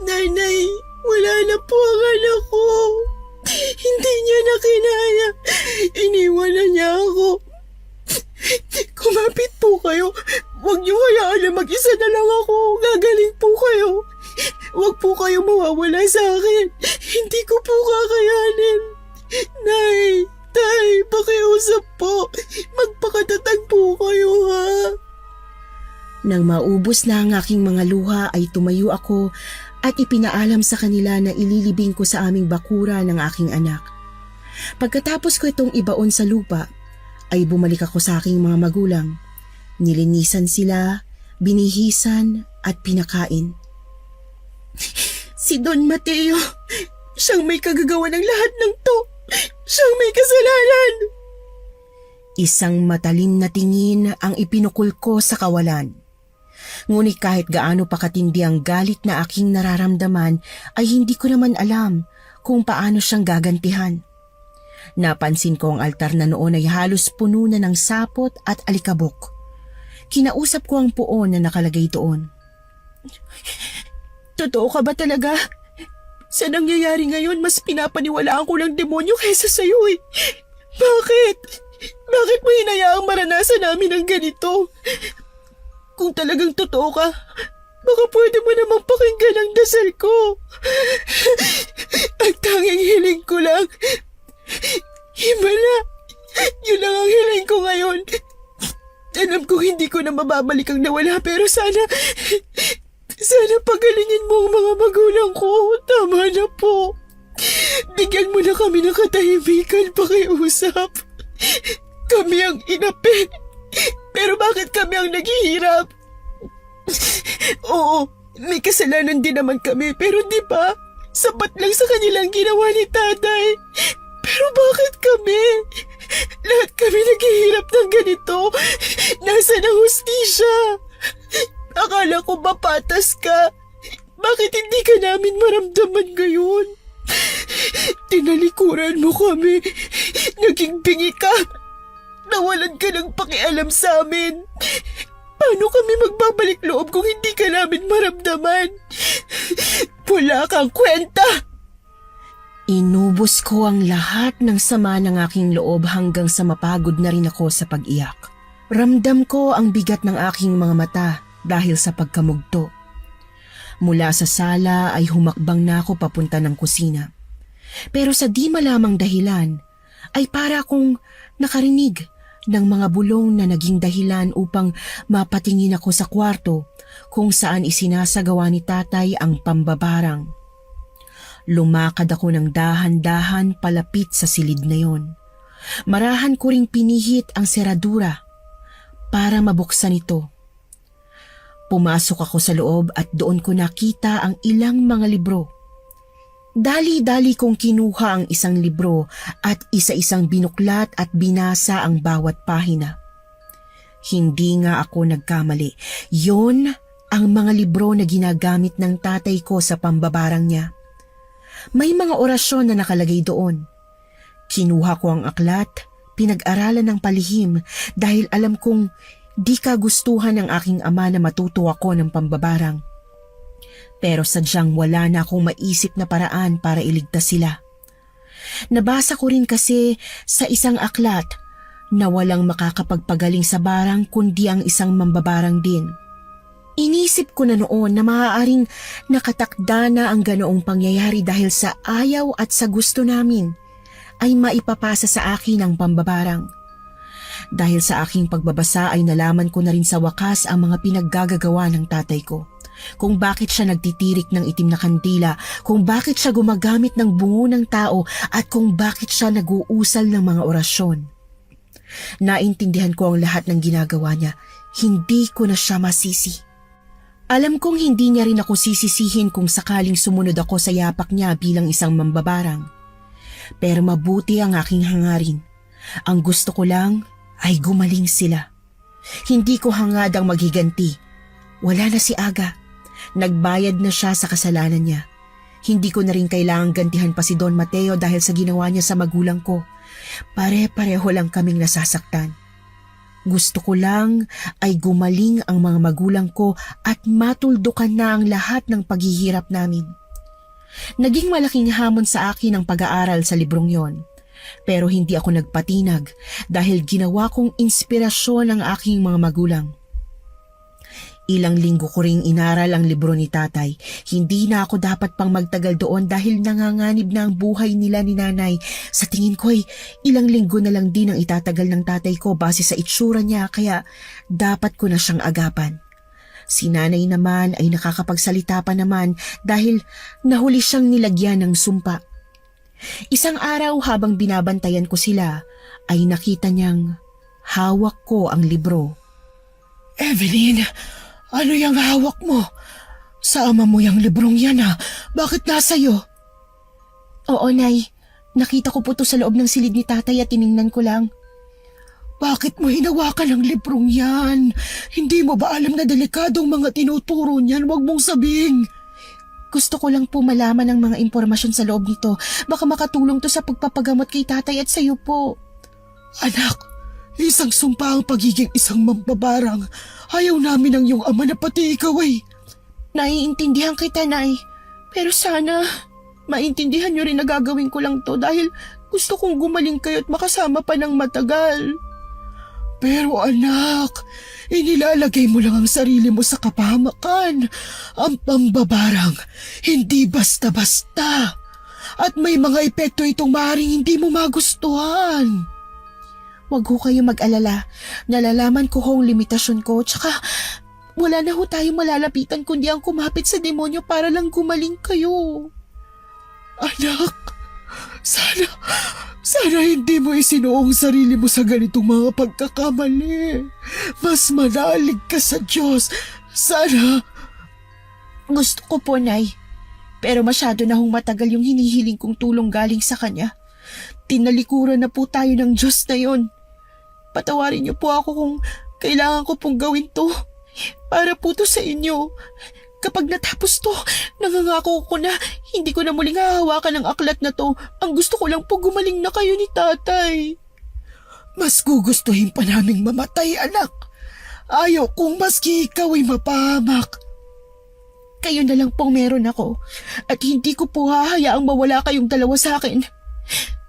Speaker 2: Nanay, wala na po ang anak ko. Hindi niya na kinaya. Iniwan na niya ako. Kumapit po kayo. Huwag niyo hayaan na mag-isa na lang ako. Gagaling po kayo. Huwag po kayo mawawala sa akin. Hindi ko po kakayanin. Nay, Tay, pakiusap po. Magpakatatag po kayo, ha? Nang maubos na ang aking mga luha ay tumayo ako at ipinaalam sa kanila na ililibing ko sa aming bakura ng aking anak. Pagkatapos ko itong ibaon sa lupa, ay bumalik ako sa aking mga magulang. Nilinisan sila, binihisan at pinakain. Si Don Mateo, siyang may kagagawa ng lahat ng to. Siyang may kasalanan. Isang matalim na tingin ang ipinukul ko sa kawalan. Ngunit kahit gaano pa katindi ang galit na aking nararamdaman ay hindi ko naman alam kung paano siyang gagantihan. Napansin ko ang altar na noon ay halos puno na ng sapot at alikabok. Kinausap ko ang puon na nakalagay doon. Totoo ka ba talaga? Sa nangyayari ngayon, mas pinapaniwalaan ko ng demonyo kaysa sa'yo eh. Bakit? Bakit mo hinayaang maranasan namin ang ganito? Kung talagang totoo ka, baka pwede mo namang pakinggan ang dasal ko. Ang tanging hiling ko lang, himala. Yun lang ang hiling ko ngayon. Alam ko hindi ko na mababalik ang nawala pero sana pagalingin mo ang mga magulang ko. Tama na po. Bigyan mo na kami ng katahimikan, pakiusap. Kami ang inapi. Pero bakit kami ang naghihirap? Oo, may kasalanan din naman kami pero di ba? Sapat lang sa kanilang ginawa ni tatay. Pero bakit kami? Lahat kami naghihirap ng ganito. Nasaan ang hustisya? Akala ko ba patas ka? Bakit hindi ka namin maramdaman ngayon? Tinalikuran mo kami. Naging bingi ka. Nawalan ka ng pakialam sa amin. Paano kami magbabalik loob kung hindi ka namin maramdaman? Wala kang kwenta! Inubos ko ang lahat ng sama ng aking loob hanggang sa mapagod na rin ako sa pag-iyak. Ramdam ko ang bigat ng aking mga mata dahil sa pagkamugto. Mula sa sala ay humakbang na ako papunta ng kusina. Pero sa di malamang dahilan ay para akong nakarinig ng mga bulong na naging dahilan upang mapatingin ako sa kwarto kung saan isinasagawa ni tatay ang pambabarang. Lumakad ako ng dahan-dahan palapit sa silid na yon. Marahan ko ring pinihit ang seradura. para mabuksan ito. Pumasok ako sa loob at doon ko nakita ang ilang mga libro. Dali-dali kong kinuha ang isang libro at isa-isang binuklat at binasa ang bawat pahina. Hindi nga ako nagkamali. Yon ang mga libro na ginagamit ng tatay ko sa pambabarang niya. May mga orasyon na nakalagay doon. Kinuha ko ang aklat, pinag-aralan ng palihim dahil alam kong di kagustuhan ng aking ama na matuto ako ng pambabarang. Pero sadyang wala na akong maisip na paraan para iligtas sila. Nabasa ko rin kasi sa isang aklat na walang makakapagpagaling sa barang kundi ang isang mambabarang din. Inisip ko na noon na maaaring nakatakda na ang ganoong pangyayari dahil sa ayaw at sa gusto namin ay maipapasa sa akin ang pambabarang. Dahil sa aking pagbabasa ay nalaman ko na rin sa wakas ang mga pinaggagawa ng tatay ko. Kung bakit siya nagtitirik ng itim na kandila, kung bakit siya gumagamit ng bungo ng tao at kung bakit siya nag-uusal ng mga orasyon. Naintindihan ko ang lahat ng ginagawa niya. Hindi ko na siya masisi. Alam kong hindi niya rin ako sisisihin kung sakaling sumunod ako sa yapak niya bilang isang mambabarang. Pero mabuti ang aking hangarin. Ang gusto ko lang ay gumaling sila. Hindi ko hangad ang maghiganti. Wala na si Aga. Nagbayad na siya sa kasalanan niya. Hindi ko na rin kailangang gantihan pa si Don Mateo dahil sa ginawa niya sa magulang ko. Pare-pareho lang kaming nasasaktan. Gusto ko lang ay gumaling ang mga magulang ko at matuldukan na ang lahat ng paghihirap namin. Naging malaking hamon sa akin ang pag-aaral sa librong yon. Pero hindi ako nagpatinag dahil ginawa kong inspirasyon ang aking mga magulang. Ilang linggo ko ring inaral ang libro ni tatay. Hindi na ako dapat pang magtagal doon dahil nanganganib na ang buhay nila ni nanay. Sa tingin ko ay ilang linggo na lang din ang itatagal ng tatay ko base sa itsura niya kaya dapat ko na siyang agapan. Si nanay naman ay nakakapagsalita pa naman dahil nahuli siyang nilagyan ng sumpa. Isang araw habang binabantayan ko sila ay nakita niyang hawak ko ang libro.
Speaker 3: Evelyn, ano yung hawak mo? Sa ama mo yung librong yan ha? Bakit nasa iyo?
Speaker 2: Oo, Nay. Nakita ko po to sa loob ng silid ni tatay at tiningnan ko lang.
Speaker 3: Bakit mo hinawakan ang librong yan? Hindi mo ba alam na delikadong mga tinuturo niyan? Huwag mong sabihin.
Speaker 2: Gusto ko lang po malaman ang mga impormasyon sa loob nito. Baka makatulong to sa pagpapagamot kay tatay at sa iyo po.
Speaker 3: Anak, isang sumpa ang pagiging isang mambabarang. Ayaw namin ang iyong ama na pati ikaw ay.
Speaker 2: Naiintindihan kita, Nay. Pero sana maintindihan niyo rin na gagawin ko lang to dahil gusto kong gumaling kayo at makasama pa ng matagal.
Speaker 3: Pero anak, inilalagay mo lang ang sarili mo sa kapahamakan. Ang pambabarang, hindi basta-basta. At may mga epekto itong maaaring hindi mo magustuhan.
Speaker 2: Huwag ho kayo mag-alala. Nalalaman ko ho ang limitasyon ko. Tsaka wala na ho tayong malalapitan kundi ang kumapit sa demonyo para lang gumaling kayo.
Speaker 3: Anak, sana hindi mo isinuong sarili mo sa ganitong mga pagkakamali. Mas manalig ka sa Diyos. Sana.
Speaker 2: Gusto ko po, Nay. Pero masyado na hong matagal yung hinihiling kong tulong galing sa Kanya. Tinalikuran na po tayo ng Diyos na yon. Patawarin niyo po ako kung kailangan ko pong gawin to. Para po to sa inyo. Kapag natapos to, nangangako ko na hindi ko na muling hahawakan ang aklat na to. Ang gusto ko lang po gumaling na kayo ni tatay.
Speaker 3: Mas gugustuhin pa naming mamatay, anak. Ayaw kung maski ikaw ay mapahamak.
Speaker 2: Kayo na lang pong meron ako. At hindi ko po hahayaang mawala kayong dalawa sa akin.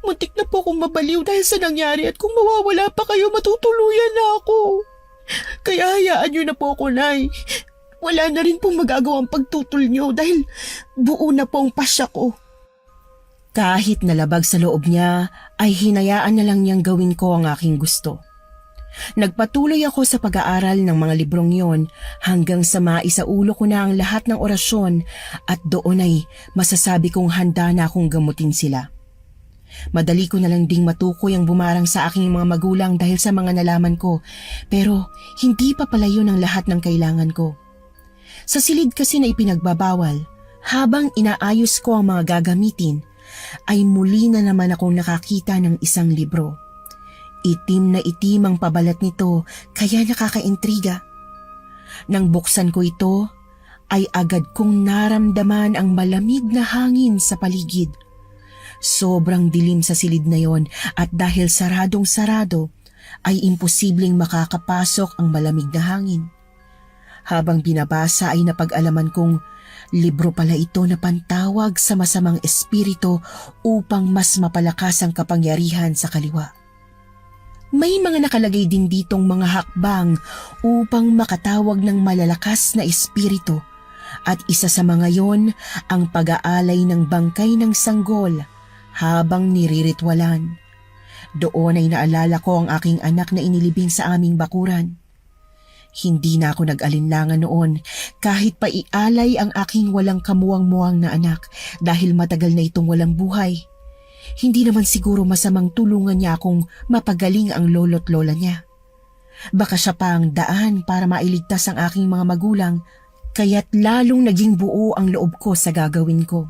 Speaker 2: Muntik na po akong mabaliw dahil sa nangyari at kung mawawala pa kayo, matutuluyan na ako. Kaya hayaan niyo na po ako, Nay. Wala na rin pong magagawang pagtutol niyo dahil buo na po ang pasya ko. Kahit nalabag sa loob niya, ay hinayaan na lang niyang gawin ko ang aking gusto. Nagpatuloy ako sa pag-aaral ng mga librong yon hanggang sa maisaulo ko na ang lahat ng orasyon at doon ay masasabi kong handa na akong gamutin sila. Madali ko na lang ding matukoy ang bumarang sa aking mga magulang dahil sa mga nalaman ko, pero hindi pa pala yun ang lahat ng kailangan ko. Sa silid kasi na ipinagbabawal, habang inaayos ko ang mga gagamitin, ay muli na naman akong nakakita ng isang libro. Itim na itim ang pabalat nito kaya nakakaintriga. Nang buksan ko ito, ay agad kong naramdaman ang malamig na hangin sa paligid. Sobrang dilim sa silid na yon at dahil saradong-sarado ay imposibleng makakapasok ang malamig na hangin. Habang binabasa ay napag-alaman kong libro pala ito na pantawag sa masamang espiritu upang mas mapalakas ang kapangyarihan sa kaliwa. May mga nakalagay din ditong mga hakbang upang makatawag ng malalakas na espiritu at isa sa mga yon ang pag-aalay ng bangkay ng sanggol habang niriritwalan. Doon ay naalala ko ang aking anak na inilibing sa aming bakuran. Hindi na ako nag-alinlangan noon kahit pa ialay ang aking walang kamuwang-muwang na anak dahil matagal na itong walang buhay. Hindi naman siguro masamang tulungan niya akong mapagaling ang lolo't lola niya. Baka siya pa ang daan para mailigtas ang aking mga magulang, kaya't lalong naging buo ang loob ko sa gagawin ko.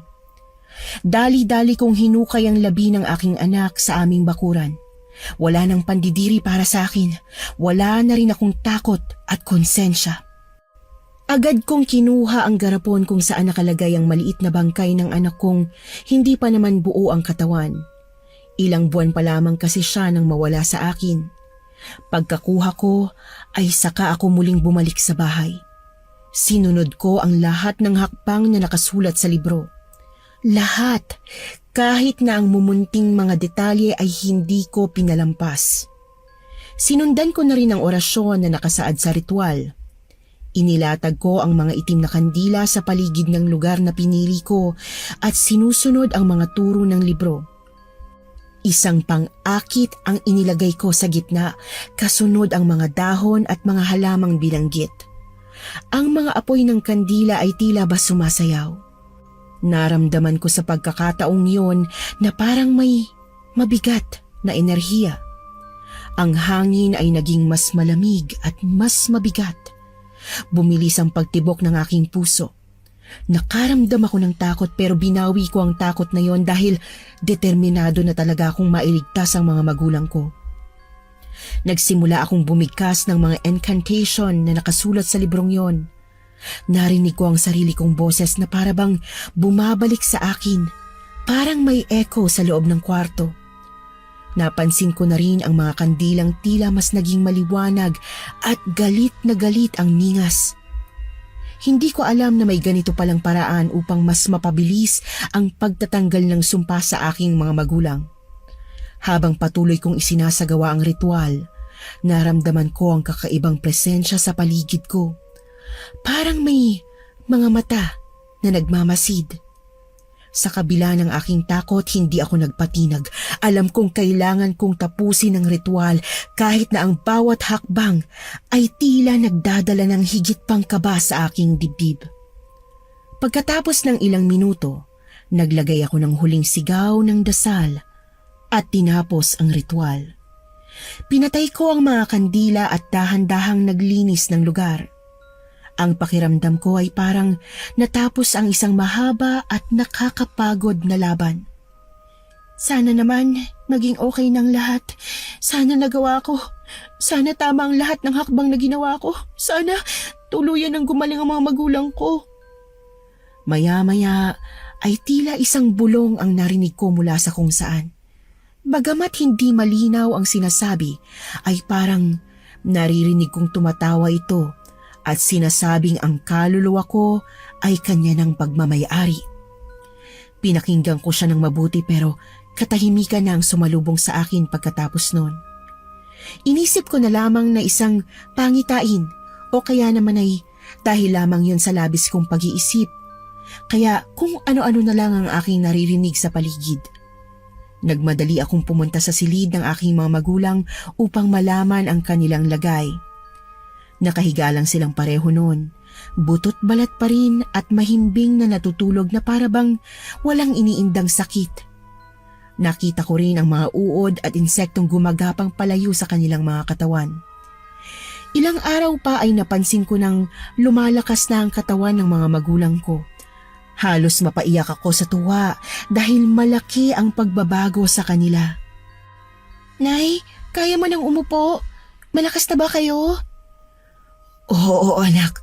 Speaker 2: Dali-dali kong hinukay ang labi ng aking anak sa aming bakuran. Wala nang pandidiri para sa akin. Wala na rin akong takot at konsensya. Agad kong kinuha ang garapon kung saan nakalagay ang maliit na bangkay ng anak kong hindi pa naman buo ang katawan. Ilang buwan pa lamang kasi siya nang mawala sa akin. Pagkakuha ko ay saka ako muling bumalik sa bahay. Sinunod ko ang lahat ng hakbang na nakasulat sa libro. Lahat, kahit na ang mumunting mga detalye ay hindi ko pinalampas. Sinundan ko na rin ang orasyon na nakasaad sa ritual. Inilatag ko ang mga itim na kandila sa paligid ng lugar na pinili ko at sinusunod ang mga turo ng libro. Isang pang-akit ang inilagay ko sa gitna, kasunod ang mga dahon at mga halamang binanggit. Ang mga apoy ng kandila ay tila ba sumasayaw. Naramdaman ko sa pagkakataong yon na parang may mabigat na enerhiya. Ang hangin ay naging mas malamig at mas mabigat. Bumilis ang pagtibok ng aking puso. Nakaramdam ako ng takot pero binawi ko ang takot na yon dahil determinado na talaga akong mailigtas ang mga magulang ko. Nagsimula akong bumigkas ng mga incantation na nakasulat sa librong yon. Narinig ko ang sarili kong boses na parabang bumabalik sa akin, parang may echo sa loob ng kwarto. Napansin ko na rin ang mga kandilang tila mas naging maliwanag at galit na galit ang ningas. Hindi ko alam na may ganito palang paraan upang mas mapabilis ang pagtatanggal ng sumpa sa aking mga magulang. Habang patuloy kong isinasagawa ang ritual, naramdaman ko ang kakaibang presensya sa paligid ko. Parang may mga mata na nagmamasid. Sa kabila ng aking takot, hindi ako nagpatinag. Alam kong kailangan kong tapusin ang ritual kahit na ang bawat hakbang ay tila nagdadala ng higit pang kaba sa aking dibdib. Pagkatapos ng ilang minuto, naglagay ako ng huling sigaw ng dasal at tinapos ang ritual. Pinatay ko ang mga kandila at dahan-dahang naglinis ng lugar. Ang pakiramdam ko ay parang natapos ang isang mahaba at nakakapagod na laban. Sana naman maging okay ng lahat. Sana nagawa ko. Sana tama ang lahat ng hakbang na ginawa ko. Sana tuluyan ang gumaling ang mga magulang ko. Maya-maya ay tila isang bulong ang narinig ko mula sa kung saan. Bagamat hindi malinaw ang sinasabi, ay parang naririnig kong tumatawa ito at sinasabing ang kaluluwa ko ay kanya ng pagmamayari. Pinakinggan ko siya ng mabuti pero katahimikan na ang sumalubong sa akin pagkatapos noon. Inisip ko na lamang na isang pangitain o kaya naman ay dahil lamang yun sa labis kong pag-iisip. Kaya kung ano-ano na lang ang aking naririnig sa paligid. Nagmadali akong pumunta sa silid ng aking mga magulang upang malaman ang kanilang lagay. Nakahiga lang silang pareho noon, butot balat pa rin at mahimbing na natutulog na parabang walang iniindang sakit. Nakita ko rin ang mga uod at insektong gumagapang palayo sa kanilang mga katawan. Ilang araw pa ay napansin ko nang lumalakas na ang katawan ng mga magulang ko. Halos mapaiyak ako sa tuwa dahil malaki ang pagbabago sa kanila. Nay, kaya mo nang umupo? Malakas na ba kayo? Oo, anak.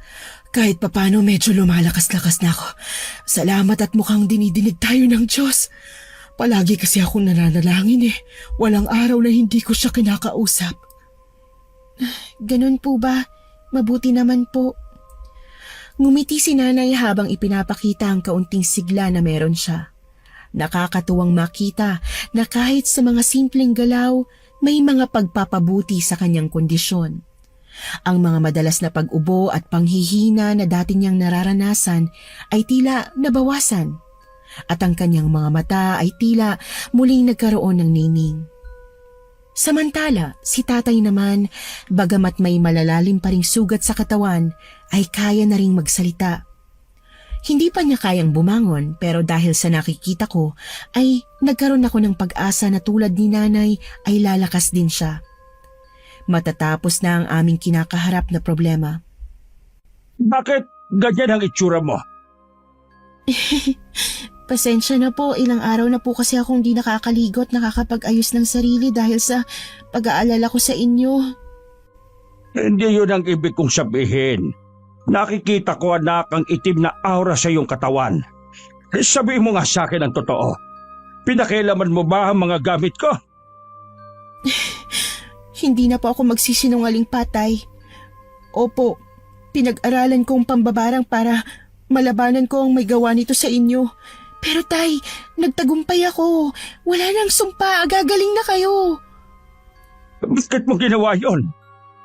Speaker 2: Kahit papano medyo lumalakas-lakas na ako. Salamat at mukhang dinidinig tayo ng Diyos. Palagi kasi akong nananalangin eh. Walang araw na hindi ko siya kinakausap. Ganun po ba? Mabuti naman po. Ngumiti si nanay habang ipinapakita ang kaunting sigla na meron siya. Nakakatuwang makita na kahit sa mga simpleng galaw, may mga pagpapabuti sa kanyang kondisyon. Ang mga madalas na pag-ubo at panghihina na dati niyang nararanasan ay tila nabawasan. At ang kanyang mga mata ay tila muling nagkaroon ng nining. Samantala, si tatay naman, bagamat may malalalim pa ring sugat sa katawan, ay kaya na ring magsalita. Hindi pa niya kayang bumangon pero dahil sa nakikita ko, ay nagkaroon ako ng pag-asa na tulad ni nanay ay lalakas din siya. Matatapos na ang aming kinakaharap na problema.
Speaker 1: Bakit ganyan ang itsura mo?
Speaker 2: Pasensya na po, ilang araw na po kasi akong di nakakaligo at nakakapag-ayos ng sarili dahil sa pag-aalala ko sa inyo.
Speaker 1: Hindi yun ang ibig kong sabihin. Nakikita ko, anak, ang itim na aura sa iyong katawan. Sabihin mo nga sa akin ang totoo. Pinakialaman mo ba ang mga gamit ko?
Speaker 2: Hindi na po ako magsisinungaling, patay. Opo, pinag-aralan ko ang pambabarang para malabanan ko ang may gawa nito sa inyo. Pero tay, nagtagumpay ako. Wala nang sumpa, gagaling na kayo.
Speaker 1: Bakit mo ginawa yon?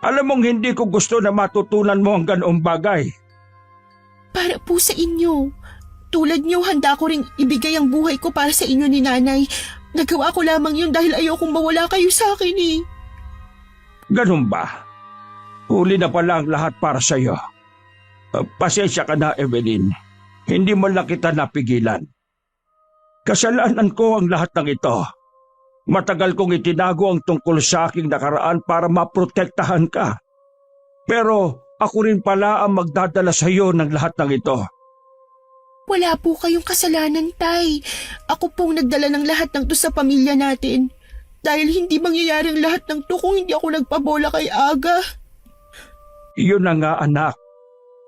Speaker 1: Alam mong hindi ko gusto na matutunan mo ang ganoong bagay.
Speaker 2: Para po sa inyo. Tulad niyo, handa ko ring ibigay ang buhay ko para sa inyo ni nanay. Nagawa ko lamang yun dahil ayokong mawala kayo sa akin eh.
Speaker 1: Ganun ba? Huli na pala ang lahat para sa iyo. Pasensya ka na, Evelyn. Hindi mo lang kita napigilan. Kasalanan ko ang lahat ng ito. Matagal kong itinago ang tungkol sa aking nakaraan para maprotektahan ka. Pero ako rin pala ang magdadala sa iyo ng lahat ng ito.
Speaker 2: Wala po kayong kasalanan, tay. Ako pong nagdala ng lahat ng to sa pamilya natin. Dahil hindi mangyayari ang lahat ng to kung hindi ako nagpabola kay Aga.
Speaker 1: Iyon na nga, anak.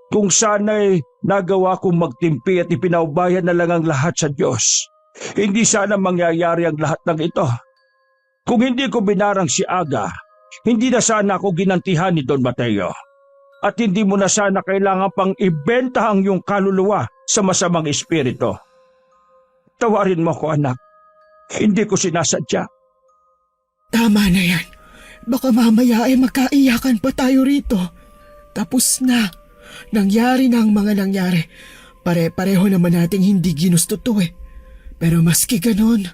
Speaker 1: Kung sana'y nagawa kong magtimpi at ipinaubayan na lang ang lahat sa Diyos, hindi sana mangyayari ang lahat ng ito. Kung hindi ko binarang si Aga, hindi na sana ako ginantihan ni Don Mateo. At hindi mo na sana kailangan pang ibenta ang iyong kaluluwa sa masamang espiritu. Tawarin mo ko, anak. Hindi ko sinasadya.
Speaker 3: Tama na yan. Baka mamaya ay magkaiyakan pa tayo rito. Tapos na. Nangyari na ang mga nangyari. Pare-pareho naman nating hindi ginusto to eh. Pero maski ganon,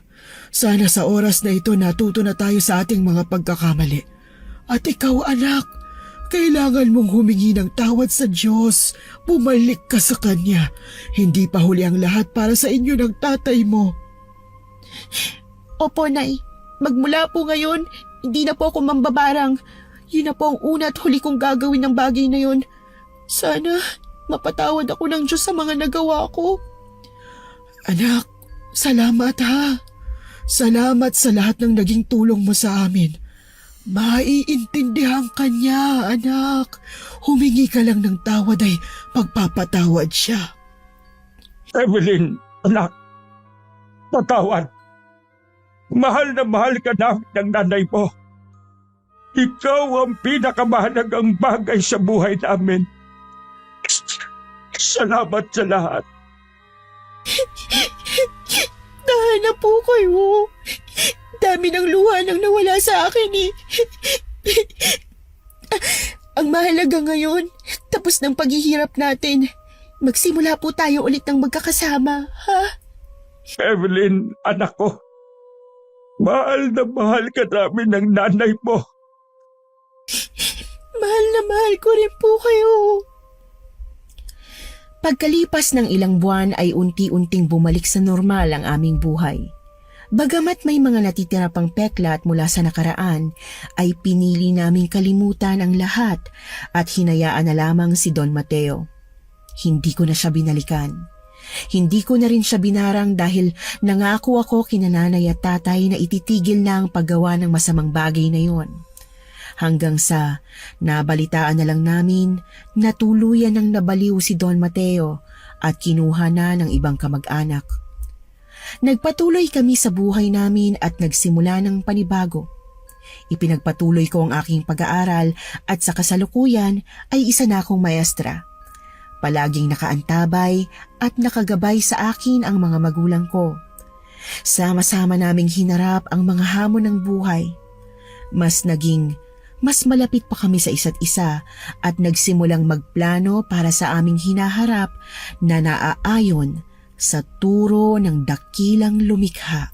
Speaker 3: sana sa oras na ito natuto na tayo sa ating mga pagkakamali. At ikaw, anak, kailangan mong humingi ng tawad sa Diyos. Bumalik ka sa Kanya. Hindi pa huli ang lahat para sa inyo ng tatay mo. Opo, Nay. Magmula po ngayon, hindi na po ako mambabarang. Yun na po ang una at huli kong gagawin ng bagay na yun. Sana mapatawad ako ng Diyos sa mga nagawa ko. Anak, salamat ha. Salamat sa lahat ng naging tulong mo sa amin. Maiintindihan ka niya, anak. Humingi ka lang ng tawad ay pagpapatawad siya.
Speaker 1: Evelyn, anak, patawad. Mahal na mahal ka namin ng nanay mo. Ikaw ang pinakamahalagang bagay sa buhay namin. Salamat sa lahat.
Speaker 2: Tahan na po kayo. Dami ng luha nang nawala sa akin eh. Ang mahalaga ngayon, tapos ng paghihirap natin, magsimula po tayo ulit ng magkakasama, ha?
Speaker 1: Evelyn, anak ko. Mahal na mahal ka namin ng nanay mo.
Speaker 2: Mahal na mahal ko rin po kayo. Pagkalipas ng ilang buwan ay unti-unting bumalik sa normal ang aming buhay. Bagamat may mga natitira pang peklat mula sa nakaraan, ay pinili naming kalimutan ang lahat at hinayaan na lamang si Don Mateo. Hindi ko na siya binalikan. Hindi ko na rin siya binarang dahil nangako ako kina nanay at tatay na ititigil na ang paggawa ng masamang bagay na yon. Hanggang sa nabalitaan na lang namin na tuluyan ng nabaliw si Don Mateo at kinuha na ng ibang kamag-anak. Nagpatuloy kami sa buhay namin at nagsimula ng panibago. Ipinagpatuloy ko ang aking pag-aaral at sa kasalukuyan ay isa na akong maestra. Palaging nakaantabay at nakagabay sa akin ang mga magulang ko. Sama-sama naming hinarap ang mga hamon ng buhay. Mas malapit pa kami sa isa't isa at nagsimulang magplano para sa aming hinaharap na naaayon sa turo ng dakilang lumikha.